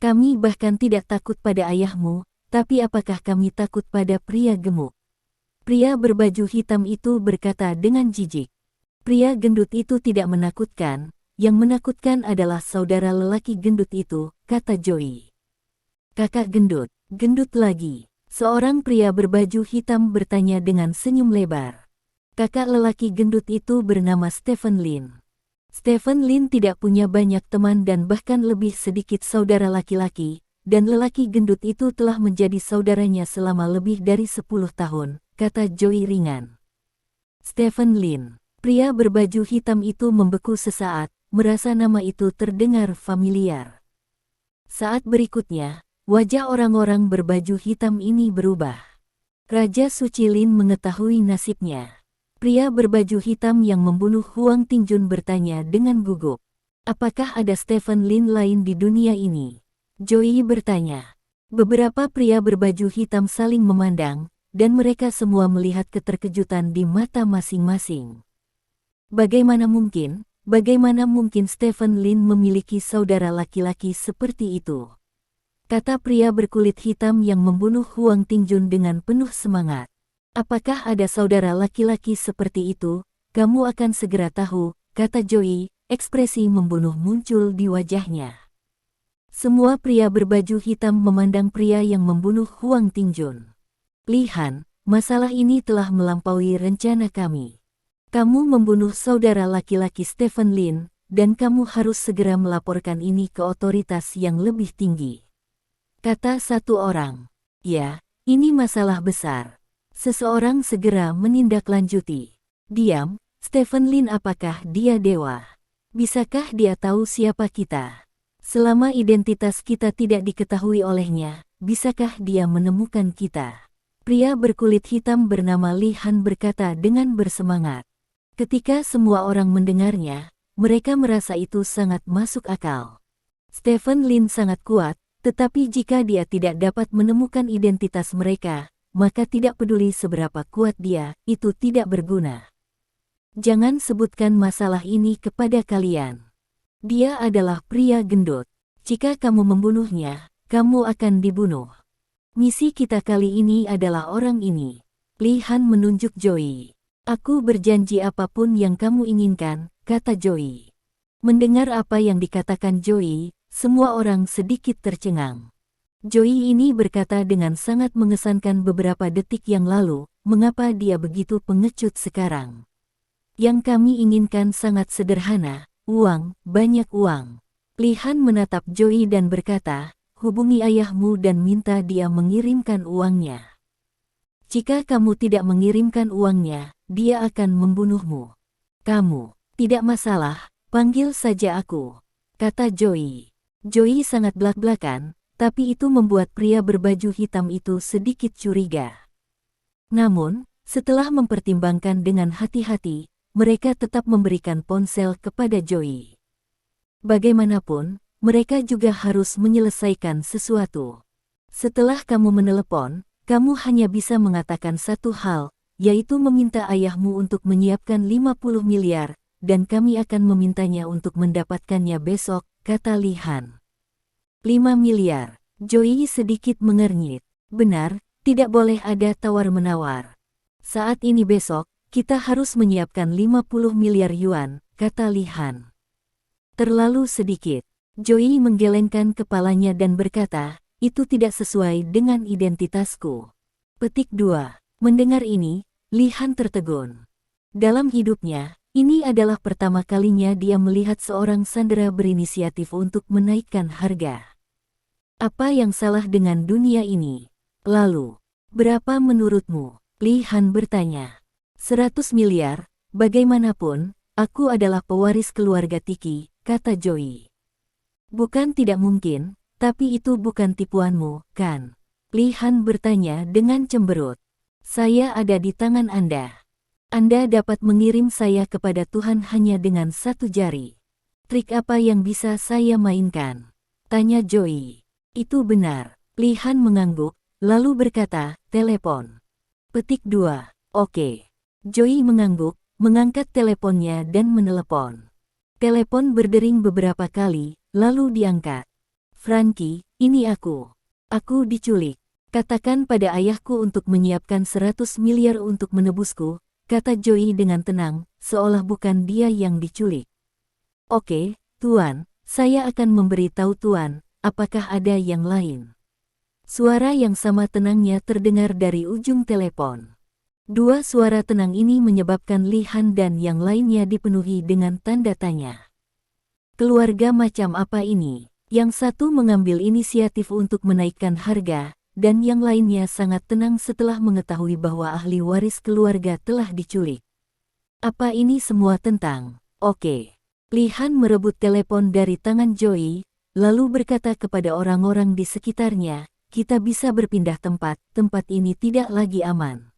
Kami bahkan tidak takut pada ayahmu, tapi apakah kami takut pada pria gemuk? Pria berbaju hitam itu berkata dengan jijik. Pria gendut itu tidak menakutkan, yang menakutkan adalah saudara lelaki gendut itu, kata Joey. Kakak gendut, gendut lagi. Seorang pria berbaju hitam bertanya dengan senyum lebar. Kakak lelaki gendut itu bernama Stephen Lin. Stephen Lin tidak punya banyak teman dan bahkan lebih sedikit saudara laki-laki, dan lelaki gendut itu telah menjadi saudaranya selama lebih dari 10 tahun, kata Joey ringan. Stephen Lin, pria berbaju hitam itu membeku sesaat, merasa nama itu terdengar familiar. Saat berikutnya, wajah orang-orang berbaju hitam ini berubah. Raja Suci Lin mengetahui nasibnya. Pria berbaju hitam yang membunuh Huang Tingjun bertanya dengan gugup. Apakah ada Stephen Lin lain di dunia ini? Joey bertanya. Beberapa pria berbaju hitam saling memandang, dan mereka semua melihat keterkejutan di mata masing-masing. Bagaimana mungkin Stephen Lin memiliki saudara laki-laki seperti itu? Kata pria berkulit hitam yang membunuh Huang Tingjun dengan penuh semangat. Apakah ada saudara laki-laki seperti itu? Kamu akan segera tahu, kata Joey, ekspresi membunuh muncul di wajahnya. Semua pria berbaju hitam memandang pria yang membunuh Huang Tingjun. Li Han, masalah ini telah melampaui rencana kami. Kamu membunuh saudara laki-laki Stephen Lin, dan kamu harus segera melaporkan ini ke otoritas yang lebih tinggi. Kata satu orang. Ya, ini masalah besar. Seseorang segera menindaklanjuti. Diam, Stephen Lin, apakah dia dewa? Bisakah dia tahu siapa kita? Selama identitas kita tidak diketahui olehnya, bisakah dia menemukan kita? Pria berkulit hitam bernama Li Han berkata dengan bersemangat. Ketika semua orang mendengarnya, mereka merasa itu sangat masuk akal. Stephen Lin sangat kuat, tetapi jika dia tidak dapat menemukan identitas mereka, maka tidak peduli seberapa kuat dia, itu tidak berguna. Jangan sebutkan masalah ini kepada kalian. Dia adalah pria gendut. Jika kamu membunuhnya, kamu akan dibunuh. Misi kita kali ini adalah orang ini. Li Han menunjuk Joey. Aku berjanji apapun yang kamu inginkan, kata Joey. Mendengar apa yang dikatakan Joey, semua orang sedikit tercengang. Joey ini berkata dengan sangat mengesankan beberapa detik yang lalu, mengapa dia begitu pengecut sekarang. Yang kami inginkan sangat sederhana, uang, banyak uang. Li Han menatap Joey dan berkata, hubungi ayahmu dan minta dia mengirimkan uangnya. Jika kamu tidak mengirimkan uangnya, dia akan membunuhmu. Kamu, tidak masalah, panggil saja aku, kata Joey. Joey sangat blak-blakan, tapi itu membuat pria berbaju hitam itu sedikit curiga. Namun, setelah mempertimbangkan dengan hati-hati, mereka tetap memberikan ponsel kepada Joey. Bagaimanapun, mereka juga harus menyelesaikan sesuatu. Setelah kamu menelepon, kamu hanya bisa mengatakan satu hal, yaitu meminta ayahmu untuk menyiapkan 50 miliar, dan kami akan memintanya untuk mendapatkannya besok, kata Li Han. 5 miliar. Joey sedikit mengernyit. Benar, tidak boleh ada tawar-menawar. Saat ini besok, kita harus menyiapkan 50 miliar yuan, kata Li Han. Terlalu sedikit. Joey menggelengkan kepalanya dan berkata, itu tidak sesuai dengan identitasku. Petik 2. Mendengar ini, Li Han tertegun. Dalam hidupnya, ini adalah pertama kalinya dia melihat seorang sandera berinisiatif untuk menaikkan harga. Apa yang salah dengan dunia ini? Lalu, berapa menurutmu? Li Han bertanya. 100 miliar, bagaimanapun, aku adalah pewaris keluarga Tiki, kata Joey. Bukan tidak mungkin, tapi itu bukan tipuanmu, kan? Li Han bertanya dengan cemberut. Saya ada di tangan Anda. Anda dapat mengirim saya kepada Tuhan hanya dengan satu jari. Trik apa yang bisa saya mainkan? Tanya Joey. Itu benar. Li Han mengangguk, lalu berkata, telepon. Petik 2. Oke. Joey mengangguk, mengangkat teleponnya dan menelepon. Telepon berdering beberapa kali, lalu diangkat. Frankie, ini aku. Aku diculik. Katakan pada ayahku untuk menyiapkan 100 miliar untuk menebusku, kata Joey dengan tenang, seolah bukan dia yang diculik. Oke, Tuan, saya akan memberitahu Tuan, apakah ada yang lain? Suara yang sama tenangnya terdengar dari ujung telepon. Dua suara tenang ini menyebabkan Li Han dan yang lainnya dipenuhi dengan tanda tanya. Keluarga macam apa ini? Yang satu mengambil inisiatif untuk menaikkan harga, dan yang lainnya sangat tenang setelah mengetahui bahwa ahli waris keluarga telah diculik. Apa ini semua tentang? Oke. Li Han merebut telepon dari tangan Joey, lalu berkata kepada orang-orang di sekitarnya, kita bisa berpindah tempat ini tidak lagi aman.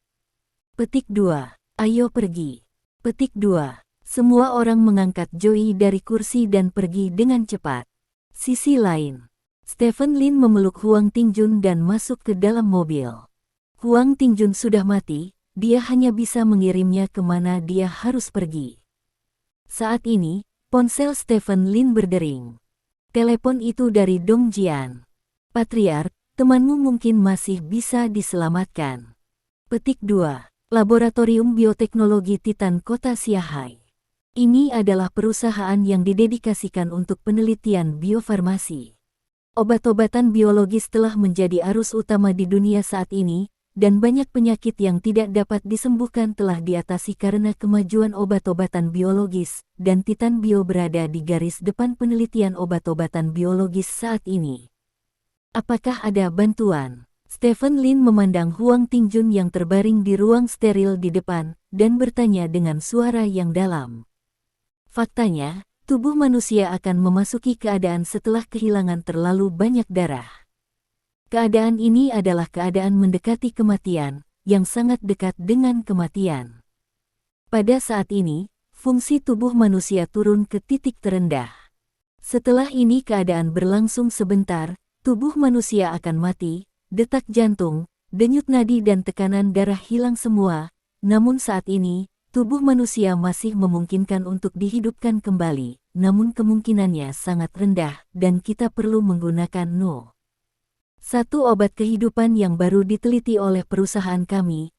Petik 2. Ayo pergi. Petik 2. Semua orang mengangkat Joey dari kursi dan pergi dengan cepat. Sisi lain. Stephen Lin memeluk Huang Tingjun dan masuk ke dalam mobil. Huang Tingjun sudah mati, dia hanya bisa mengirimnya kemana dia harus pergi. Saat ini, ponsel Stephen Lin berdering. Telepon itu dari Dong Jian. Patriark, temanmu mungkin masih bisa diselamatkan. Petik 2. Laboratorium Bioteknologi Titan Kota Xiahai. Ini adalah perusahaan yang didedikasikan untuk penelitian biofarmasi. Obat-obatan biologis telah menjadi arus utama di dunia saat ini, dan banyak penyakit yang tidak dapat disembuhkan telah diatasi karena kemajuan obat-obatan biologis, dan Titan Bio berada di garis depan penelitian obat-obatan biologis saat ini. Apakah ada bantuan? Stephen Lin memandang Huang Tingjun yang terbaring di ruang steril di depan, dan bertanya dengan suara yang dalam. Faktanya, tubuh manusia akan memasuki keadaan setelah kehilangan terlalu banyak darah. Keadaan ini adalah keadaan mendekati kematian, yang sangat dekat dengan kematian. Pada saat ini, fungsi tubuh manusia turun ke titik terendah. Setelah ini keadaan berlangsung sebentar, tubuh manusia akan mati, detak jantung, denyut nadi dan tekanan darah hilang semua, namun saat ini, tubuh manusia masih memungkinkan untuk dihidupkan kembali, namun kemungkinannya sangat rendah, dan kita perlu menggunakan satu obat kehidupan yang baru diteliti oleh perusahaan kami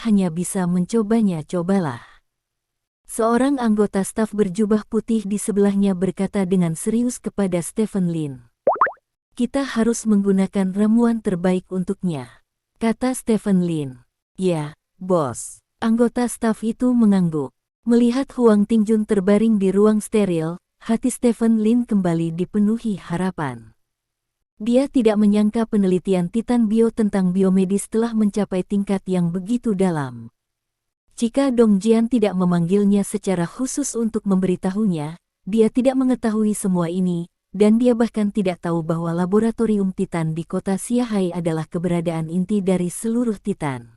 hanya bisa mencobanya. Cobalah. Seorang anggota staf berjubah putih di sebelahnya berkata dengan serius kepada Stephen Lin. Kita harus menggunakan ramuan terbaik untuknya, kata Stephen Lin. Ya, bos. Anggota staf itu mengangguk. Melihat Huang Tingjun terbaring di ruang steril, hati Stephen Lin kembali dipenuhi harapan. Dia tidak menyangka penelitian Titan Bio tentang biomedis telah mencapai tingkat yang begitu dalam. Jika Dong Jian tidak memanggilnya secara khusus untuk memberitahunya, dia tidak mengetahui semua ini, dan dia bahkan tidak tahu bahwa laboratorium Titan di kota Xiahai adalah keberadaan inti dari seluruh Titan.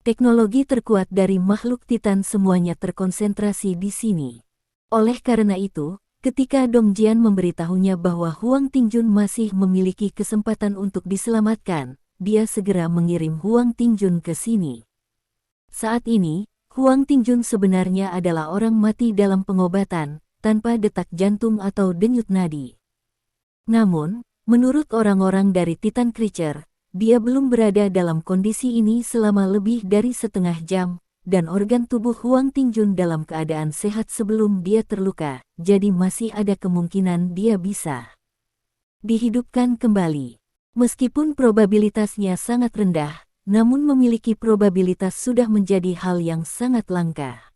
Teknologi terkuat dari makhluk Titan semuanya terkonsentrasi di sini. Oleh karena itu, ketika Dong Jian memberitahunya bahwa Huang Tingjun masih memiliki kesempatan untuk diselamatkan, dia segera mengirim Huang Tingjun ke sini. Saat ini, Huang Tingjun sebenarnya adalah orang mati dalam pengobatan, tanpa detak jantung atau denyut nadi. Namun, menurut orang-orang dari Titan Creature, dia belum berada dalam kondisi ini selama lebih dari setengah jam, dan organ tubuh Huang Tingjun dalam keadaan sehat sebelum dia terluka, jadi masih ada kemungkinan dia bisa dihidupkan kembali. Meskipun probabilitasnya sangat rendah, namun memiliki probabilitas sudah menjadi hal yang sangat langka.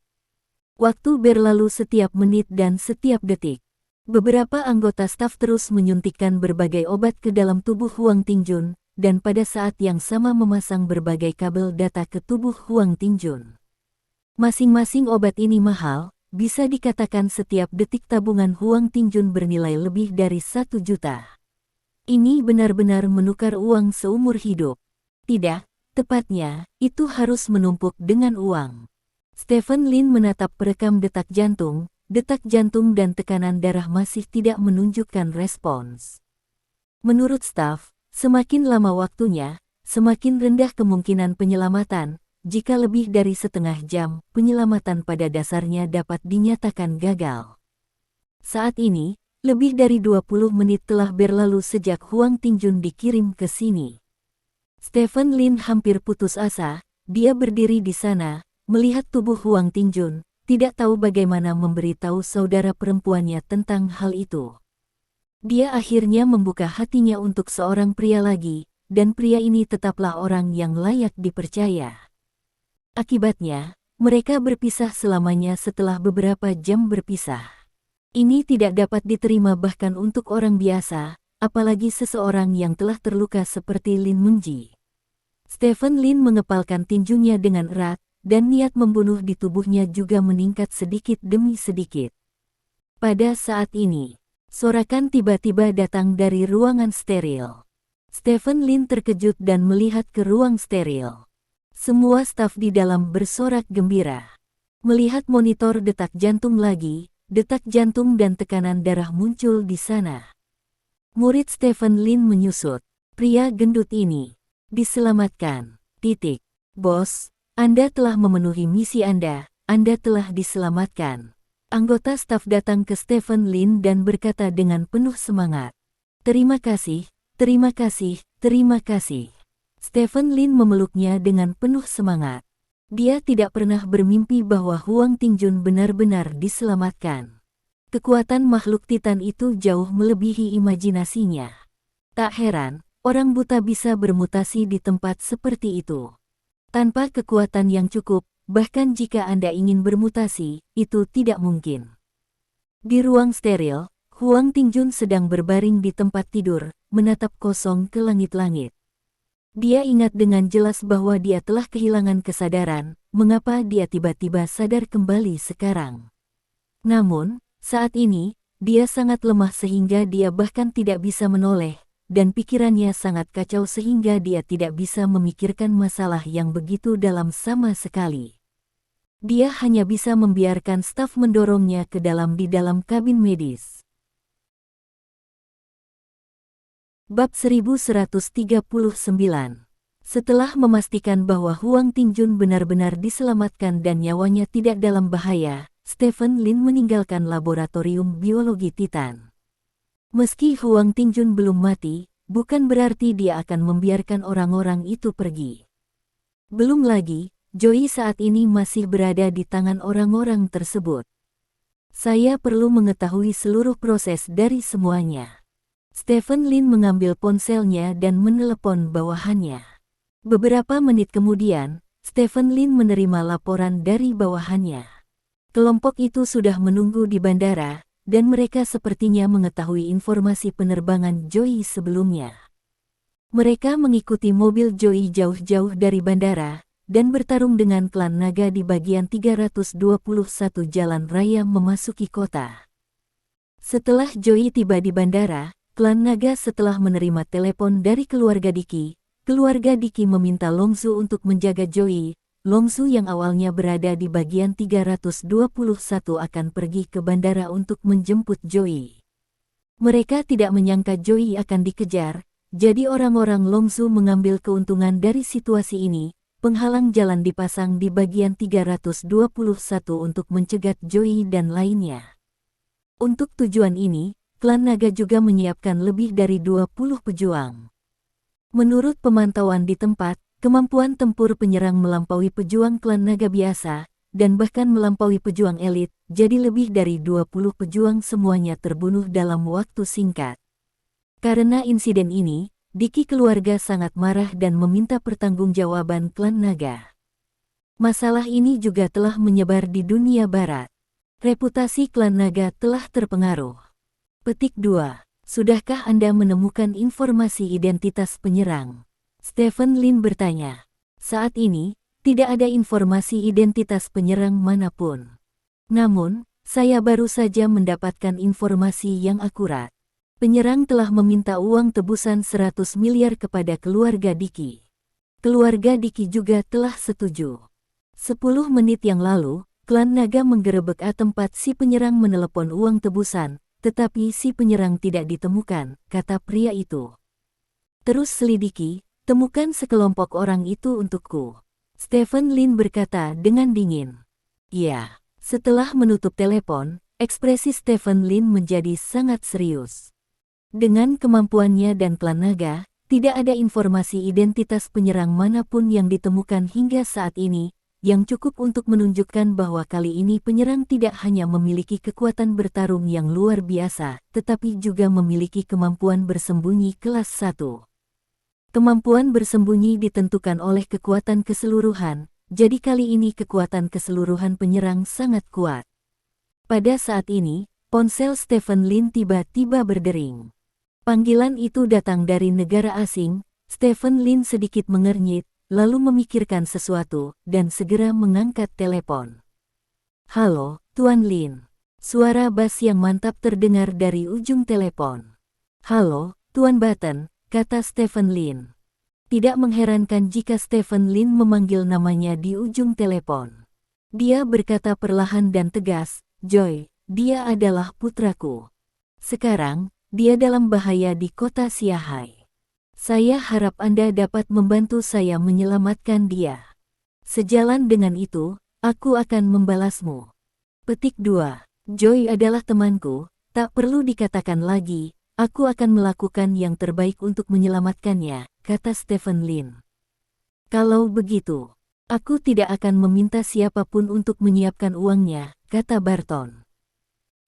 Waktu berlalu setiap menit dan setiap detik. Beberapa anggota staf terus menyuntikkan berbagai obat ke dalam tubuh Huang Tingjun, dan pada saat yang sama memasang berbagai kabel data ke tubuh Huang Tingjun. Masing-masing obat ini mahal, bisa dikatakan setiap detik tabungan Huang Tingjun bernilai lebih dari 1 juta. Ini benar-benar menukar uang seumur hidup. Tidak, tepatnya, itu harus menumpuk dengan uang. Stephen Lin menatap perekam detak jantung dan tekanan darah masih tidak menunjukkan respons. Menurut staf, semakin lama waktunya, semakin rendah kemungkinan penyelamatan. Jika lebih dari setengah jam, penyelamatan pada dasarnya dapat dinyatakan gagal. Saat ini, lebih dari 20 menit telah berlalu sejak Huang Tingjun dikirim ke sini. Stephen Lin hampir putus asa, dia berdiri di sana, melihat tubuh Huang Tingjun, tidak tahu bagaimana memberitahu saudara perempuannya tentang hal itu. Dia akhirnya membuka hatinya untuk seorang pria lagi, dan pria ini tetaplah orang yang layak dipercaya. Akibatnya, mereka berpisah selamanya setelah beberapa jam berpisah. Ini tidak dapat diterima bahkan untuk orang biasa, apalagi seseorang yang telah terluka seperti Lin Mengji. Stephen Lin mengepalkan tinjunya dengan erat, dan niat membunuh di tubuhnya juga meningkat sedikit demi sedikit. Pada saat ini, sorakan tiba-tiba datang dari ruangan steril. Stephen Lin terkejut dan melihat ke ruang steril. Semua staf di dalam bersorak gembira. Melihat monitor detak jantung lagi, detak jantung dan tekanan darah muncul di sana. Murid Stephen Lin menyusut. Pria gendut ini diselamatkan. Bos, Anda telah memenuhi misi Anda telah diselamatkan. Anggota staf datang ke Stephen Lin dan berkata dengan penuh semangat. Terima kasih, terima kasih, terima kasih. Stephen Lin memeluknya dengan penuh semangat. Dia tidak pernah bermimpi bahwa Huang Tingjun benar-benar diselamatkan. Kekuatan makhluk Titan itu jauh melebihi imajinasinya. Tak heran, orang buta bisa bermutasi di tempat seperti itu. Tanpa kekuatan yang cukup, bahkan jika Anda ingin bermutasi, itu tidak mungkin. Di ruang steril, Huang Tingjun sedang berbaring di tempat tidur, menatap kosong ke langit-langit. Dia ingat dengan jelas bahwa dia telah kehilangan kesadaran, mengapa dia tiba-tiba sadar kembali sekarang. Namun, saat ini, dia sangat lemah sehingga dia bahkan tidak bisa menoleh, dan pikirannya sangat kacau sehingga dia tidak bisa memikirkan masalah yang begitu dalam sama sekali. Dia hanya bisa membiarkan staf mendorongnya ke dalam di dalam kabin medis. Bab 1139. Setelah memastikan bahwa Huang Tingjun benar-benar diselamatkan dan nyawanya tidak dalam bahaya, Stephen Lin meninggalkan laboratorium biologi Titan. Meski Huang Tingjun belum mati, bukan berarti dia akan membiarkan orang-orang itu pergi. Belum lagi, Joey saat ini masih berada di tangan orang-orang tersebut. Saya perlu mengetahui seluruh proses dari semuanya. Stephen Lin mengambil ponselnya dan menelepon bawahannya. Beberapa menit kemudian, Stephen Lin menerima laporan dari bawahannya. Kelompok itu sudah menunggu di bandara, dan mereka sepertinya mengetahui informasi penerbangan Joey sebelumnya. Mereka mengikuti mobil Joey jauh-jauh dari bandara, dan bertarung dengan klan naga di bagian 321 jalan raya memasuki kota. Setelah Joey tiba di bandara, klan naga setelah menerima telepon dari keluarga Diki meminta Longsu untuk menjaga Joey. Longsu yang awalnya berada di bagian 321 akan pergi ke bandara untuk menjemput Joey. Mereka tidak menyangka Joey akan dikejar, jadi orang-orang Longsu mengambil keuntungan dari situasi ini. Penghalang jalan dipasang di bagian 321 untuk mencegat Joey dan lainnya. Untuk tujuan ini, klan naga juga menyiapkan lebih dari 20 pejuang. Menurut pemantauan di tempat, kemampuan tempur penyerang melampaui pejuang klan naga biasa, dan bahkan melampaui pejuang elit, jadi lebih dari 20 pejuang semuanya terbunuh dalam waktu singkat. Karena insiden ini, Diki keluarga sangat marah dan meminta pertanggungjawaban klan naga. Masalah ini juga telah menyebar di dunia barat. Reputasi klan naga telah terpengaruh. Petik 2. Sudahkah Anda menemukan informasi identitas penyerang? Stephen Lin bertanya. Saat ini, tidak ada informasi identitas penyerang manapun. Namun, saya baru saja mendapatkan informasi yang akurat. Penyerang telah meminta uang tebusan 100 miliar kepada keluarga Diki. Keluarga Diki juga telah setuju. 10 menit yang lalu, klan naga menggerebek tempat si penyerang menelepon uang tebusan, tetapi si penyerang tidak ditemukan, kata pria itu. Terus selidiki, temukan sekelompok orang itu untukku. Stephen Lin berkata dengan dingin. Ya, setelah menutup telepon, ekspresi Stephen Lin menjadi sangat serius. Dengan kemampuannya dan klan naga, tidak ada informasi identitas penyerang manapun yang ditemukan hingga saat ini, yang cukup untuk menunjukkan bahwa kali ini penyerang tidak hanya memiliki kekuatan bertarung yang luar biasa, tetapi juga memiliki kemampuan bersembunyi kelas 1. Kemampuan bersembunyi ditentukan oleh kekuatan keseluruhan, jadi kali ini kekuatan keseluruhan penyerang sangat kuat. Pada saat ini, ponsel Stephen Lin tiba-tiba berdering. Panggilan itu datang dari negara asing. Stephen Lin sedikit mengernyit, lalu memikirkan sesuatu, dan segera mengangkat telepon. Halo, Tuan Lin. Suara bass yang mantap terdengar dari ujung telepon. Halo, Tuan Button, kata Stephen Lin. Tidak mengherankan jika Stephen Lin memanggil namanya di ujung telepon. Dia berkata perlahan dan tegas, Joy, dia adalah putraku. Sekarang, dia dalam bahaya di kota Siahai. Saya harap Anda dapat membantu saya menyelamatkan dia. Sejalan dengan itu, aku akan membalasmu. Petik 2. Joy adalah temanku, tak perlu dikatakan lagi, aku akan melakukan yang terbaik untuk menyelamatkannya, kata Stephen Lin. Kalau begitu, aku tidak akan meminta siapapun untuk menyiapkan uangnya, kata Barton.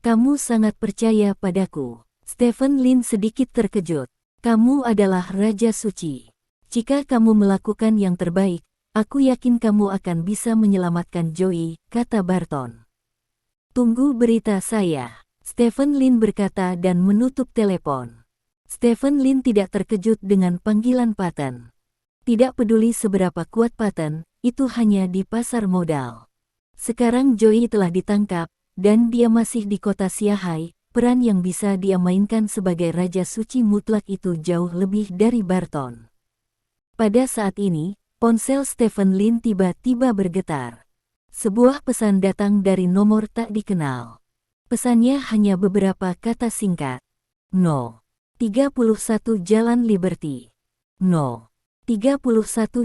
Kamu sangat percaya padaku. Stephen Lin sedikit terkejut. Kamu adalah Raja Suci. Jika kamu melakukan yang terbaik, aku yakin kamu akan bisa menyelamatkan Joey, kata Barton. Tunggu berita saya, Stephen Lin berkata dan menutup telepon. Stephen Lin tidak terkejut dengan panggilan Patton. Tidak peduli seberapa kuat Patton, itu hanya di pasar modal. Sekarang Joey telah ditangkap, dan dia masih di kota Siahai. Peran yang bisa dia mainkan sebagai Raja Suci mutlak itu jauh lebih dari Barton. Pada saat ini, ponsel Stephen Lin tiba-tiba bergetar. Sebuah pesan datang dari nomor tak dikenal. Pesannya hanya beberapa kata singkat. No. 31 Jalan Liberty. No. 31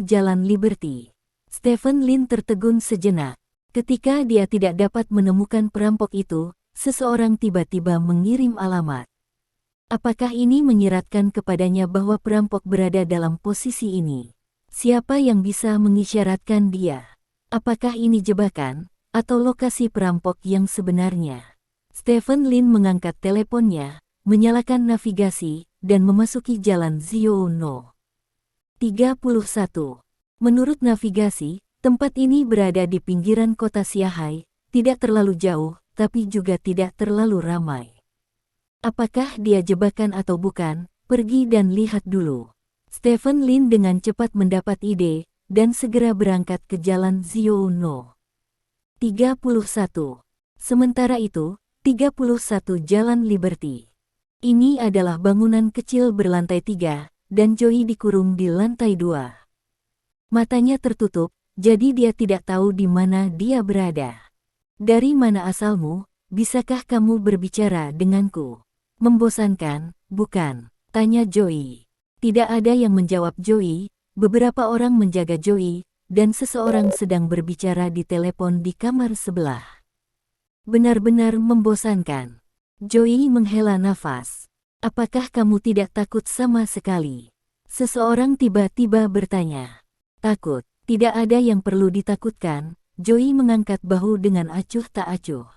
Jalan Liberty. Stephen Lin tertegun sejenak. Ketika dia tidak dapat menemukan perampok itu, seseorang tiba-tiba mengirim alamat. Apakah ini menyiratkan kepadanya bahwa perampok berada dalam posisi ini? Siapa yang bisa mengisyaratkan dia? Apakah ini jebakan, atau lokasi perampok yang sebenarnya? Stephen Lin mengangkat teleponnya, menyalakan navigasi, dan memasuki jalan Ziono. 31. Menurut navigasi, tempat ini berada di pinggiran kota Siahai, tidak terlalu jauh, tapi juga tidak terlalu ramai. Apakah dia jebakan atau bukan? Pergi dan lihat dulu. Stephen Lin dengan cepat mendapat ide, dan segera berangkat ke jalan Ziono. 31. Sementara itu, 31 Jalan Liberty. Ini adalah bangunan kecil berlantai 3, dan Joey dikurung di lantai 2. Matanya tertutup, jadi dia tidak tahu di mana dia berada. Dari mana asalmu? Bisakah kamu berbicara denganku? Membosankan, bukan? Tanya Joey. Tidak ada yang menjawab Joey, beberapa orang menjaga Joey, dan seseorang sedang berbicara di telepon di kamar sebelah. Benar-benar membosankan. Joey menghela nafas. Apakah kamu tidak takut sama sekali? Seseorang tiba-tiba bertanya. Takut, tidak ada yang perlu ditakutkan. Joey mengangkat bahu dengan acuh tak acuh.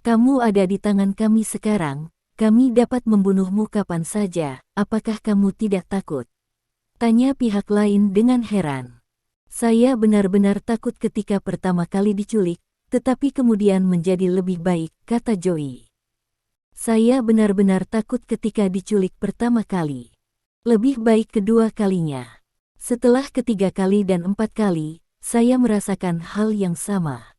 Kamu ada di tangan kami sekarang, kami dapat membunuhmu kapan saja, apakah kamu tidak takut? Tanya pihak lain dengan heran. Saya benar-benar takut ketika pertama kali diculik, tetapi kemudian menjadi lebih baik, kata Joey. Saya benar-benar takut ketika diculik pertama kali. Lebih baik kedua kalinya. Setelah ketiga kali dan 4 kali, saya merasakan hal yang sama.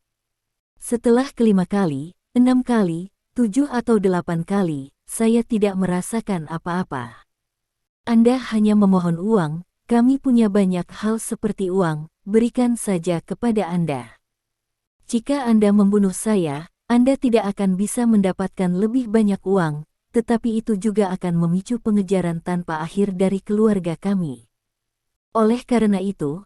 Setelah kelima kali, 6 kali, 7 atau 8 kali, saya tidak merasakan apa-apa. Anda hanya memohon uang, kami punya banyak hal seperti uang, berikan saja kepada Anda. Jika Anda membunuh saya, Anda tidak akan bisa mendapatkan lebih banyak uang, tetapi itu juga akan memicu pengejaran tanpa akhir dari keluarga kami. Oleh karena itu,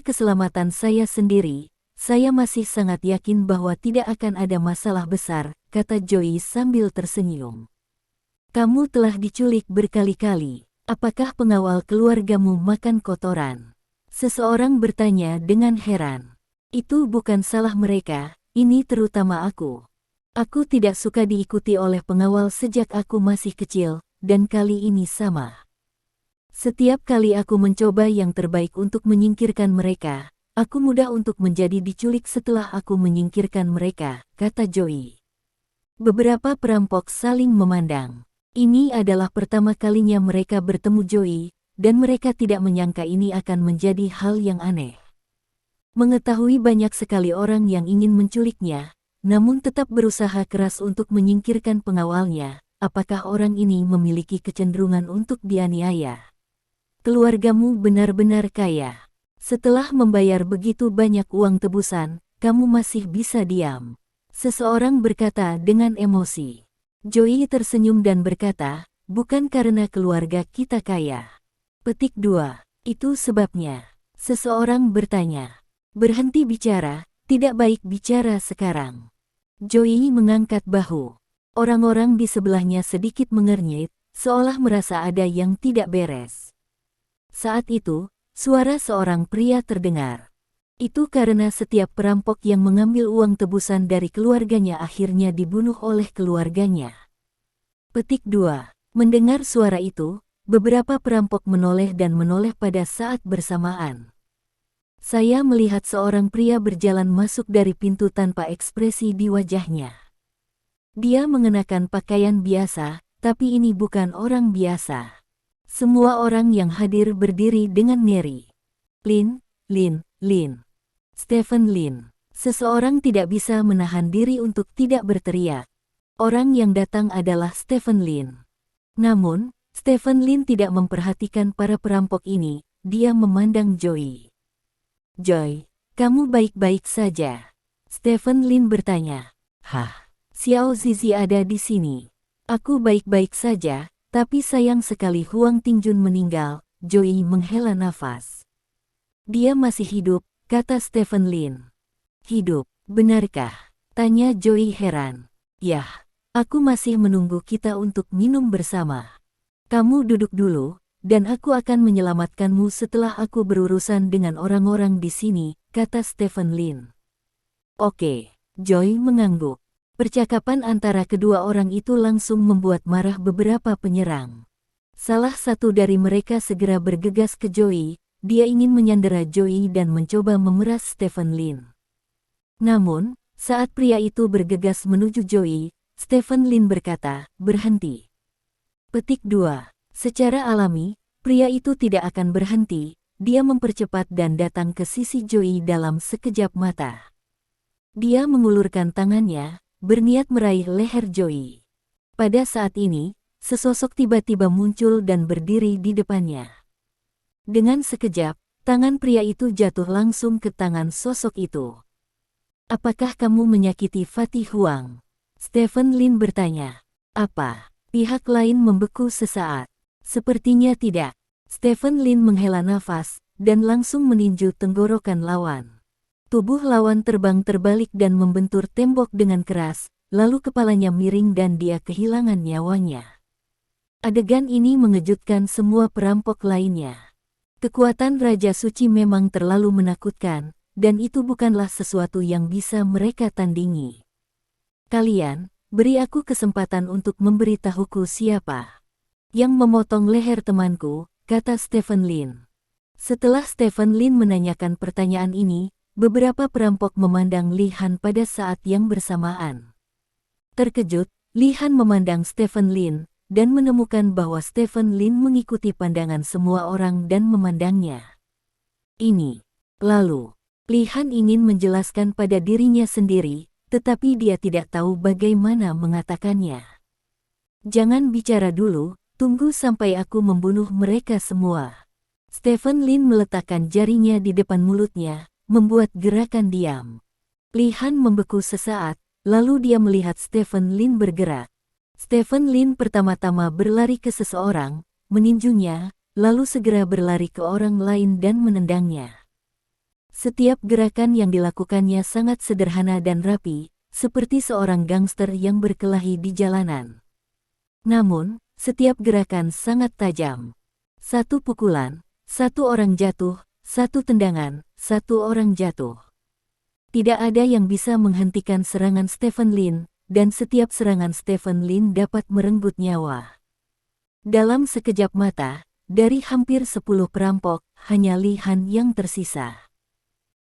keselamatan saya sendiri, saya masih sangat yakin bahwa tidak akan ada masalah besar, kata Joey sambil tersenyum. Kamu telah diculik berkali-kali. Apakah pengawal keluargamu makan kotoran? Seseorang bertanya dengan heran. Itu bukan salah mereka, ini terutama aku. Aku tidak suka diikuti oleh pengawal sejak aku masih kecil, dan kali ini sama. Setiap kali aku mencoba yang terbaik untuk menyingkirkan mereka, aku mudah untuk menjadi diculik setelah aku menyingkirkan mereka, kata Joey. Beberapa perampok saling memandang. Ini adalah pertama kalinya mereka bertemu Joey, dan mereka tidak menyangka ini akan menjadi hal yang aneh. Mengetahui banyak sekali orang yang ingin menculiknya, namun tetap berusaha keras untuk menyingkirkan pengawalnya, apakah orang ini memiliki kecenderungan untuk dianiaya? Keluargamu benar-benar kaya. Setelah membayar begitu banyak uang tebusan, kamu masih bisa diam. Seseorang berkata dengan emosi. Joey tersenyum dan berkata, bukan karena keluarga kita kaya. Petik 2. Itu sebabnya. Seseorang bertanya. Berhenti bicara, tidak baik bicara sekarang. Joey mengangkat bahu. Orang-orang di sebelahnya sedikit mengernyit, seolah merasa ada yang tidak beres. Saat itu, suara seorang pria terdengar. Itu karena setiap perampok yang mengambil uang tebusan dari keluarganya akhirnya dibunuh oleh keluarganya. Petik 2. Mendengar suara itu, beberapa perampok menoleh dan menoleh pada saat bersamaan. Saya melihat seorang pria berjalan masuk dari pintu tanpa ekspresi di wajahnya. Dia mengenakan pakaian biasa, tapi ini bukan orang biasa. Semua orang yang hadir berdiri dengan ngeri. Lin. Stephen Lin. Seseorang tidak bisa menahan diri untuk tidak berteriak. Orang yang datang adalah Stephen Lin. Namun, Stephen Lin tidak memperhatikan para perampok ini, dia memandang Joey. Joy, kamu baik-baik saja? Stephen Lin bertanya. Hah, Xiao Zizi ada di sini. Aku baik-baik saja, tapi sayang sekali Huang Tingjun meninggal. Joey menghela nafas. Dia masih hidup, kata Stephen Lin. Hidup, benarkah? Tanya Joey heran. Yah, aku masih menunggu kita untuk minum bersama. Kamu duduk dulu, dan aku akan menyelamatkanmu setelah aku berurusan dengan orang-orang di sini, kata Stephen Lin. Oke, Joy mengangguk. Percakapan antara kedua orang itu langsung membuat marah beberapa penyerang. Salah satu dari mereka segera bergegas ke Joey, dia ingin menyandera Joey dan mencoba memeras Stephen Lin. Namun, saat pria itu bergegas menuju Joey, Stephen Lin berkata, berhenti. Petik 2. Secara alami, pria itu tidak akan berhenti, dia mempercepat dan datang ke sisi Joey dalam sekejap mata. Dia mengulurkan tangannya, berniat meraih leher Joey. Pada saat ini, sesosok tiba-tiba muncul dan berdiri di depannya. Dengan sekejap, tangan pria itu jatuh langsung ke tangan sosok itu. Apakah kamu menyakiti Fatih Huang? Stephen Lin bertanya. Apa? Pihak lain membeku sesaat. Sepertinya tidak. Stephen Lin menghela nafas, dan langsung meninju tenggorokan lawan. Tubuh lawan terbang terbalik dan membentur tembok dengan keras, lalu kepalanya miring dan dia kehilangan nyawanya. Adegan ini mengejutkan semua perampok lainnya. Kekuatan Raja Suci memang terlalu menakutkan, dan itu bukanlah sesuatu yang bisa mereka tandingi. Kalian, beri aku kesempatan untuk memberitahuku siapa yang memotong leher temanku, kata Stephen Lin. Setelah Stephen Lin menanyakan pertanyaan ini, beberapa perampok memandang Li Han pada saat yang bersamaan. Terkejut, Li Han memandang Stephen Lin, dan menemukan bahwa Stephen Lin mengikuti pandangan semua orang dan memandangnya. Lalu, Li Han ingin menjelaskan pada dirinya sendiri, tetapi dia tidak tahu bagaimana mengatakannya. Jangan bicara dulu, tunggu sampai aku membunuh mereka semua. Stephen Lin meletakkan jarinya di depan mulutnya, membuat gerakan diam. Li Han membeku sesaat, lalu dia melihat Stephen Lin bergerak. Stephen Lin pertama-tama berlari ke seseorang, meninjunya, lalu segera berlari ke orang lain dan menendangnya. Setiap gerakan yang dilakukannya sangat sederhana dan rapi, seperti seorang gangster yang berkelahi di jalanan. Namun, setiap gerakan sangat tajam. Satu pukulan, satu orang jatuh, satu tendangan, satu orang jatuh. Tidak ada yang bisa menghentikan serangan Stephen Lin, dan setiap serangan Stephen Lin dapat merenggut nyawa. Dalam sekejap mata, dari hampir 10 perampok, hanya Li Han yang tersisa.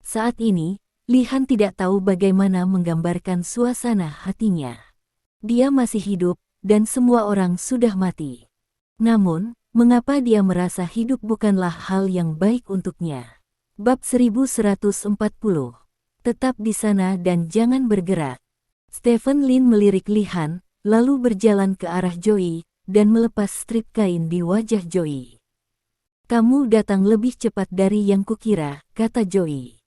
Saat ini, Li Han tidak tahu bagaimana menggambarkan suasana hatinya. Dia masih hidup, dan semua orang sudah mati. Namun, mengapa dia merasa hidup bukanlah hal yang baik untuknya? Bab 1140. Tetap di sana dan jangan bergerak. Stephen Lin melirik Li Han, lalu berjalan ke arah Joey, dan melepas strip kain di wajah Joey. Kamu datang lebih cepat dari yang kukira, kata Joey.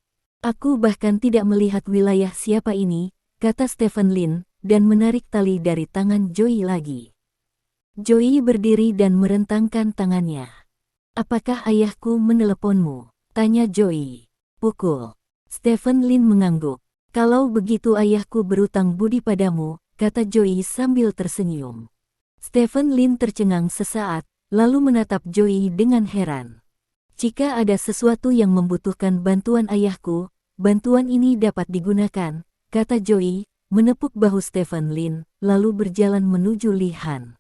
Aku bahkan tidak melihat wilayah siapa ini, kata Stephen Lin, dan menarik tali dari tangan Joey lagi. Joey berdiri dan merentangkan tangannya. Apakah ayahku meneleponmu? Tanya Joey. Pukul. Stephen Lin mengangguk. Kalau begitu ayahku berutang budi padamu, kata Joey sambil tersenyum. Stephen Lin tercengang sesaat, lalu menatap Joey dengan heran. Jika ada sesuatu yang membutuhkan bantuan ayahku, bantuan ini dapat digunakan, kata Joey, menepuk bahu Stephen Lin, lalu berjalan menuju Li Han.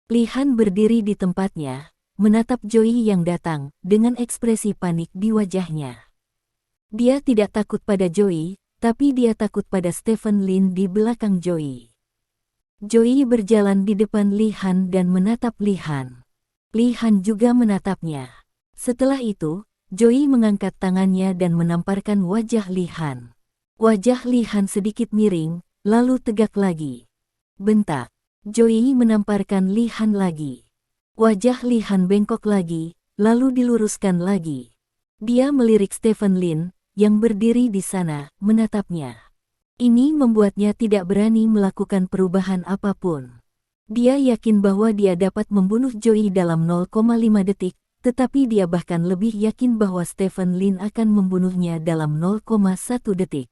Li Han berdiri di tempatnya, menatap Joey yang datang, dengan ekspresi panik di wajahnya. Dia tidak takut pada Joey, tapi dia takut pada Stephen Lin di belakang Joey. Joey berjalan di depan Li Han dan menatap Li Han. Li Han juga menatapnya. Setelah itu, Joey mengangkat tangannya dan menamparkan wajah Li Han. Wajah Li Han sedikit miring, lalu tegak lagi. Bentak. Joey menamparkan Li Han lagi. Wajah Li Han bengkok lagi, lalu diluruskan lagi. Dia melirik Stephen Lin, yang berdiri di sana, menatapnya. Ini membuatnya tidak berani melakukan perubahan apapun. Dia yakin bahwa dia dapat membunuh Joey dalam 0,5 detik, tetapi dia bahkan lebih yakin bahwa Stephen Lin akan membunuhnya dalam 0,1 detik.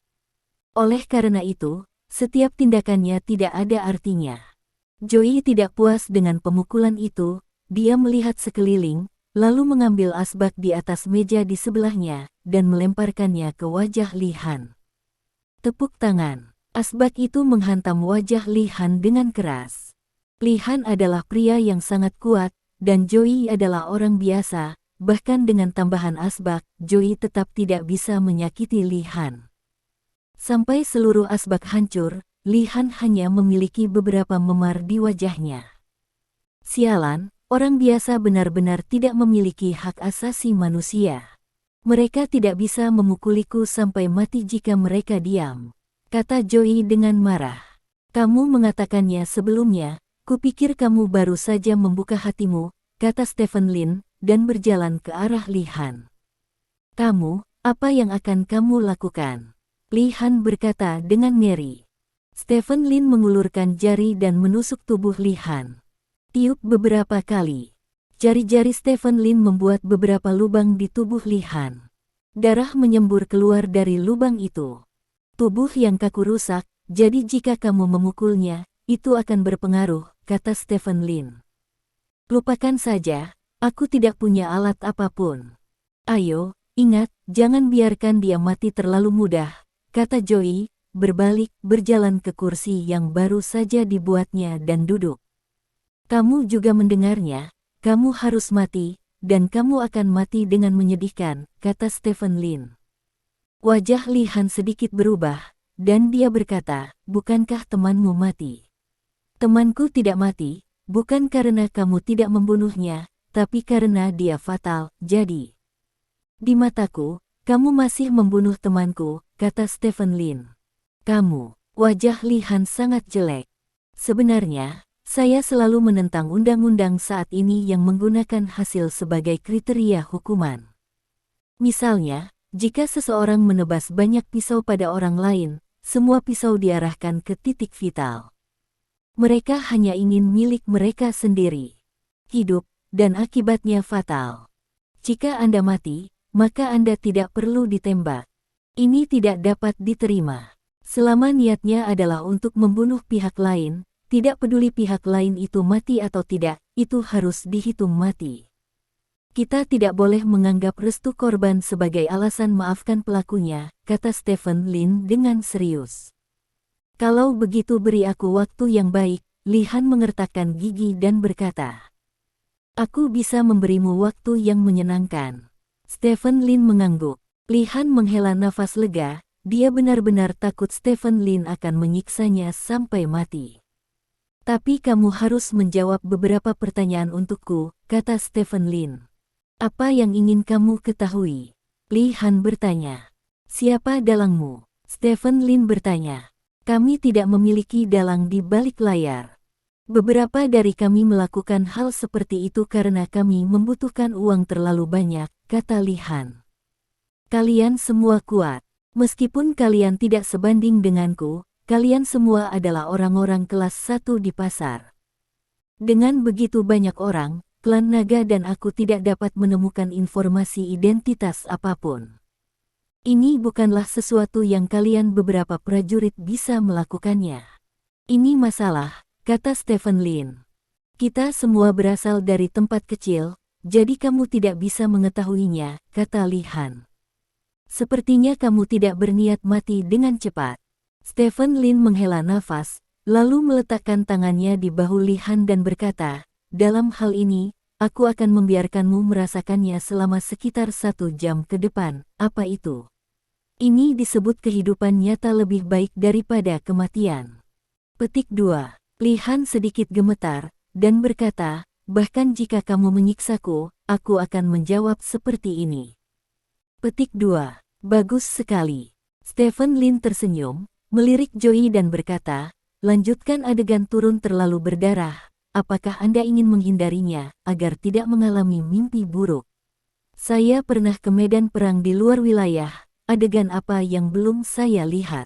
Oleh karena itu, setiap tindakannya tidak ada artinya. Joey tidak puas dengan pemukulan itu, dia melihat sekeliling, lalu mengambil asbak di atas meja di sebelahnya, dan melemparkannya ke wajah Li Han. Tepuk tangan. Asbak itu menghantam wajah Li Han dengan keras. Li Han adalah pria yang sangat kuat, dan Joey adalah orang biasa, bahkan dengan tambahan asbak, Joey tetap tidak bisa menyakiti Li Han. Sampai seluruh asbak hancur, Li Han hanya memiliki beberapa memar di wajahnya. Sialan, orang biasa benar-benar tidak memiliki hak asasi manusia. Mereka tidak bisa memukuliku sampai mati jika mereka diam, kata Joey dengan marah. Kamu mengatakannya sebelumnya, kupikir kamu baru saja membuka hatimu, kata Stephen Lin, dan berjalan ke arah Li Han. Kamu, apa yang akan kamu lakukan? Li Han berkata dengan ngeri. Stephen Lin mengulurkan jari dan menusuk tubuh Li Han. Tiup beberapa kali. Jari-jari Stephen Lin membuat beberapa lubang di tubuh Li Han. Darah menyembur keluar dari lubang itu. Tubuh yang kaku rusak, jadi jika kamu memukulnya, itu akan berpengaruh, kata Stephen Lin. Lupakan saja, aku tidak punya alat apapun. Ayo, ingat, jangan biarkan dia mati terlalu mudah, kata Joey, berbalik, berjalan ke kursi yang baru saja dibuatnya dan duduk. Kamu juga mendengarnya. Kamu harus mati, dan kamu akan mati dengan menyedihkan, kata Stephen Lin. Wajah Li Han sedikit berubah, dan dia berkata, bukankah temanmu mati? Temanku tidak mati, bukan karena kamu tidak membunuhnya, tapi karena dia fatal, jadi. Di mataku, kamu masih membunuh temanku, kata Stephen Lin. Kamu, wajah Li Han sangat jelek. Sebenarnya, saya selalu menentang undang-undang saat ini yang menggunakan hasil sebagai kriteria hukuman. Misalnya, jika seseorang menebas banyak pisau pada orang lain, semua pisau diarahkan ke titik vital. Mereka hanya ingin milik mereka sendiri. Hidup, dan akibatnya fatal. Jika Anda mati, maka Anda tidak perlu ditembak. Ini tidak dapat diterima. Selama niatnya adalah untuk membunuh pihak lain, tidak peduli pihak lain itu mati atau tidak, itu harus dihitung mati. Kita tidak boleh menganggap restu korban sebagai alasan maafkan pelakunya, kata Stephen Lin dengan serius. Kalau begitu beri aku waktu yang baik, Li Han mengertakkan gigi dan berkata. Aku bisa memberimu waktu yang menyenangkan. Stephen Lin mengangguk. Li Han menghela nafas lega, dia benar-benar takut Stephen Lin akan menyiksanya sampai mati. Tapi kamu harus menjawab beberapa pertanyaan untukku, kata Stephen Lin. Apa yang ingin kamu ketahui? Li Han bertanya. Siapa dalangmu? Stephen Lin bertanya. Kami tidak memiliki dalang di balik layar. Beberapa dari kami melakukan hal seperti itu karena kami membutuhkan uang terlalu banyak, kata Li Han. Kalian semua kuat. Meskipun kalian tidak sebanding denganku, kalian semua adalah orang-orang kelas 1 di pasar. Dengan begitu banyak orang, klan naga dan aku tidak dapat menemukan informasi identitas apapun. Ini bukanlah sesuatu yang kalian beberapa prajurit bisa melakukannya. Ini masalah, kata Stephen Lin. Kita semua berasal dari tempat kecil, jadi kamu tidak bisa mengetahuinya, kata Li Han. Sepertinya kamu tidak berniat mati dengan cepat. Stephen Lin menghela nafas, lalu meletakkan tangannya di bahu Li Han dan berkata, dalam hal ini, aku akan membiarkanmu merasakannya selama sekitar 1 jam ke depan. Apa itu? Ini disebut kehidupan nyata lebih baik daripada kematian. Petik 2. Li Han sedikit gemetar, dan berkata, bahkan jika kamu menyiksaku, aku akan menjawab seperti ini. Petik 2. Bagus sekali. Stephen Lin tersenyum, melirik Joey dan berkata, lanjutkan adegan turun terlalu berdarah. Apakah Anda ingin menghindarinya, agar tidak mengalami mimpi buruk? Saya pernah ke medan perang di luar wilayah, adegan apa yang belum saya lihat?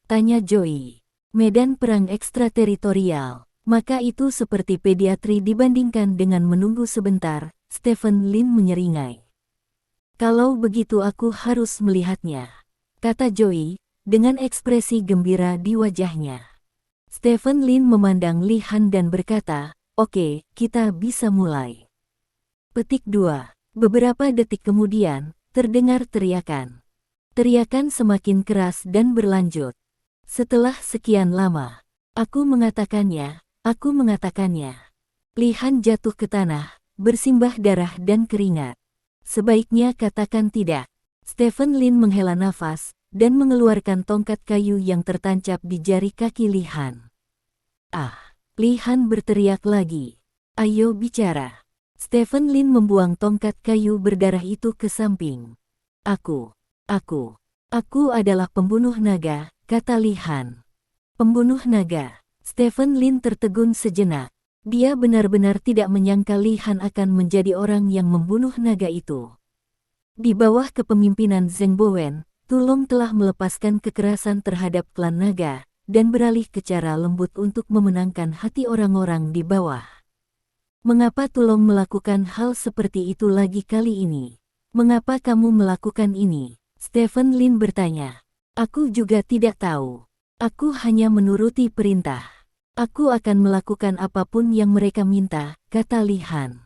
Tanya Joey. Medan perang ekstrateritorial. Maka itu seperti pediatri dibandingkan dengan menunggu sebentar, Stephen Lin menyeringai. Kalau begitu aku harus melihatnya, kata Joey, dengan ekspresi gembira di wajahnya. Stephen Lin memandang Li Han dan berkata, oke, kita bisa mulai. Petik 2. Beberapa detik kemudian, terdengar teriakan. Teriakan semakin keras dan berlanjut. Setelah sekian lama, aku mengatakannya. Li Han jatuh ke tanah, bersimbah darah dan keringat. Sebaiknya katakan tidak. Stephen Lin menghela nafas, dan mengeluarkan tongkat kayu yang tertancap di jari kaki Li Han. Ah! Li Han berteriak lagi. Ayo bicara. Stephen Lin membuang tongkat kayu berdarah itu ke samping. Aku adalah pembunuh naga, kata Li Han. Pembunuh naga. Stephen Lin tertegun sejenak. Dia benar-benar tidak menyangka Li Han akan menjadi orang yang membunuh naga itu. Di bawah kepemimpinan Zheng Bowen, Tulong telah melepaskan kekerasan terhadap klan naga, dan beralih ke cara lembut untuk memenangkan hati orang-orang di bawah. Mengapa Tulong melakukan hal seperti itu lagi kali ini? Mengapa kamu melakukan ini? Stephen Lin bertanya. Aku juga tidak tahu. Aku hanya menuruti perintah. Aku akan melakukan apapun yang mereka minta, kata Li Han.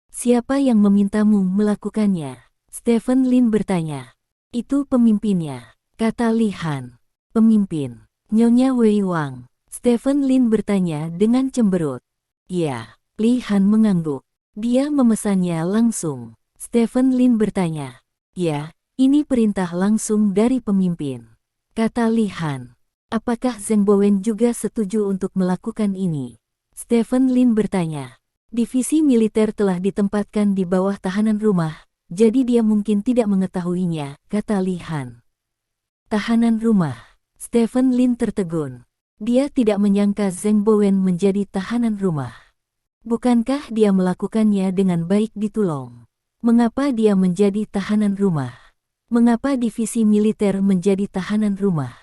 Siapa yang memintamu melakukannya? Stephen Lin bertanya. Itu pemimpinnya, kata Li Han. Pemimpin, Nyonya Wei Wang. Stephen Lin bertanya dengan cemberut. Ya, Li Han mengangguk. Dia memesannya langsung. Stephen Lin bertanya. Ya, ini perintah langsung dari pemimpin, kata Li Han. Apakah Zheng Bowen juga setuju untuk melakukan ini? Stephen Lin bertanya. Divisi militer telah ditempatkan di bawah tahanan rumah, jadi dia mungkin tidak mengetahuinya, kata Li Han. Tahanan rumah. Stephen Lin tertegun. Dia tidak menyangka Zheng Bowen menjadi tahanan rumah. Bukankah dia melakukannya dengan baik di Tulong? Mengapa dia menjadi tahanan rumah? Mengapa divisi militer menjadi tahanan rumah?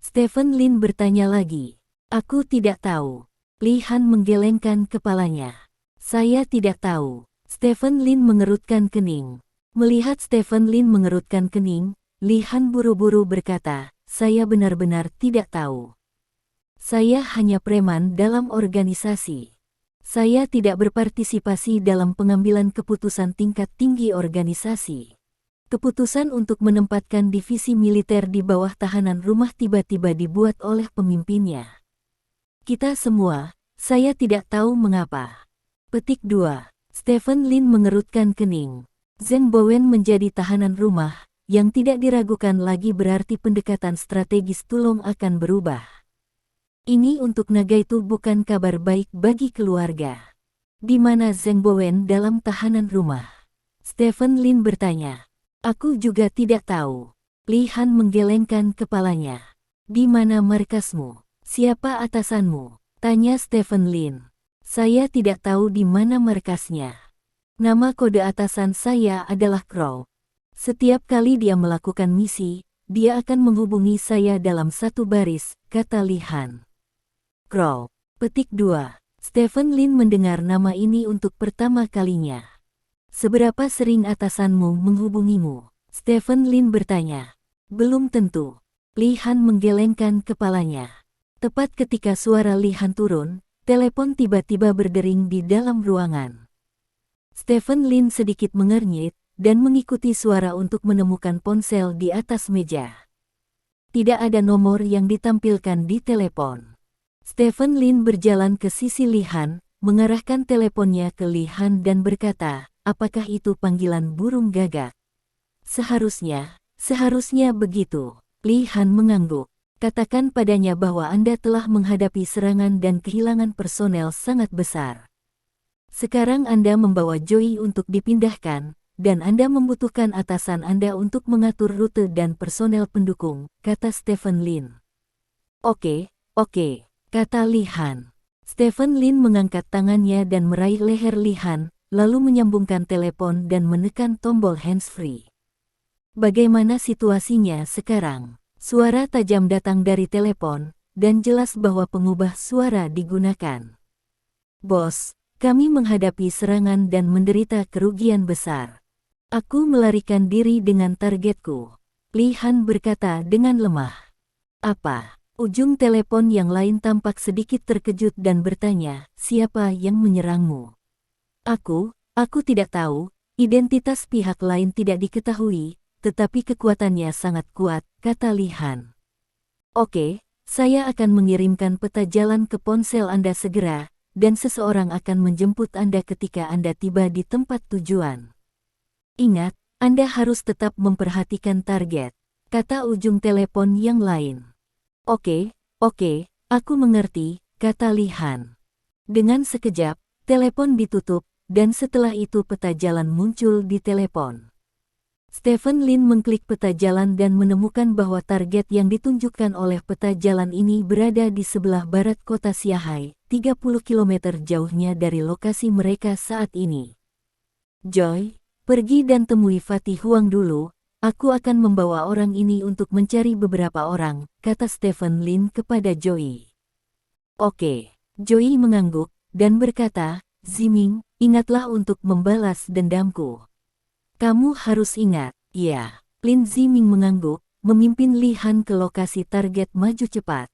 Stephen Lin bertanya lagi. Aku tidak tahu. Li Han menggelengkan kepalanya. Saya tidak tahu. Stephen Lin mengerutkan kening. Melihat Stephen Lin mengerutkan kening, Li Han buru-buru berkata, saya benar-benar tidak tahu. Saya hanya preman dalam organisasi. Saya tidak berpartisipasi dalam pengambilan keputusan tingkat tinggi organisasi. Keputusan untuk menempatkan divisi militer di bawah tahanan rumah tiba-tiba dibuat oleh pemimpinnya. Kita semua, saya tidak tahu mengapa. Petik 2. Stephen Lin mengerutkan kening. Zheng Bowen menjadi tahanan rumah, yang tidak diragukan lagi berarti pendekatan strategis Tulong akan berubah. Ini untuk naga itu bukan kabar baik bagi keluarga. Di mana Zheng Bowen dalam tahanan rumah? Stephen Lin bertanya. Aku juga tidak tahu. Li Han menggelengkan kepalanya. Di mana markasmu? Siapa atasanmu? Tanya Stephen Lin. Saya tidak tahu di mana markasnya. Nama kode atasan saya adalah Crow. Setiap kali dia melakukan misi, dia akan menghubungi saya dalam satu baris, kata Li Han. Crow. Petik 2. Stephen Lin mendengar nama ini untuk pertama kalinya. Seberapa sering atasanmu menghubungimu? Stephen Lin bertanya. Belum tentu. Li Han menggelengkan kepalanya. Tepat ketika suara Li Han turun, telepon tiba-tiba berdering di dalam ruangan. Stephen Lin sedikit mengernyit, dan mengikuti suara untuk menemukan ponsel di atas meja. Tidak ada nomor yang ditampilkan di telepon. Stephen Lin berjalan ke sisi Li Han, mengarahkan teleponnya ke Li Han dan berkata, apakah itu panggilan burung gagak? Seharusnya begitu. Li Han mengangguk. Katakan padanya bahwa Anda telah menghadapi serangan dan kehilangan personel sangat besar. Sekarang Anda membawa Joey untuk dipindahkan, dan Anda membutuhkan atasan Anda untuk mengatur rute dan personel pendukung, kata Stephen Lin. Oke, kata Li Han. Stephen Lin mengangkat tangannya dan meraih leher Li Han, lalu menyambungkan telepon dan menekan tombol handsfree. Bagaimana situasinya sekarang? Suara tajam datang dari telepon, dan jelas bahwa pengubah suara digunakan. Bos, kami menghadapi serangan dan menderita kerugian besar. Aku melarikan diri dengan targetku. Li Han berkata dengan lemah. Apa? Ujung telepon yang lain tampak sedikit terkejut dan bertanya, siapa yang menyerangmu? Aku tidak tahu, identitas pihak lain tidak diketahui, tetapi kekuatannya sangat kuat, kata Li Han. Oke, saya akan mengirimkan peta jalan ke ponsel Anda segera, dan seseorang akan menjemput Anda ketika Anda tiba di tempat tujuan. Ingat, Anda harus tetap memperhatikan target, kata ujung telepon yang lain. Oke, aku mengerti, kata Li Han. Dengan sekejap, telepon ditutup, dan setelah itu peta jalan muncul di telepon. Stephen Lin mengklik peta jalan dan menemukan bahwa target yang ditunjukkan oleh peta jalan ini berada di sebelah barat kota Xiahai, 30 km jauhnya dari lokasi mereka saat ini. Joy, pergi dan temui Fatih Huang dulu, aku akan membawa orang ini untuk mencari beberapa orang, kata Stephen Lin kepada Joey. Oke, Joey mengangguk, dan berkata, Ziming, ingatlah untuk membalas dendamku. Kamu harus ingat, ya. Lin Ziming mengangguk, memimpin Li Han ke lokasi target maju cepat.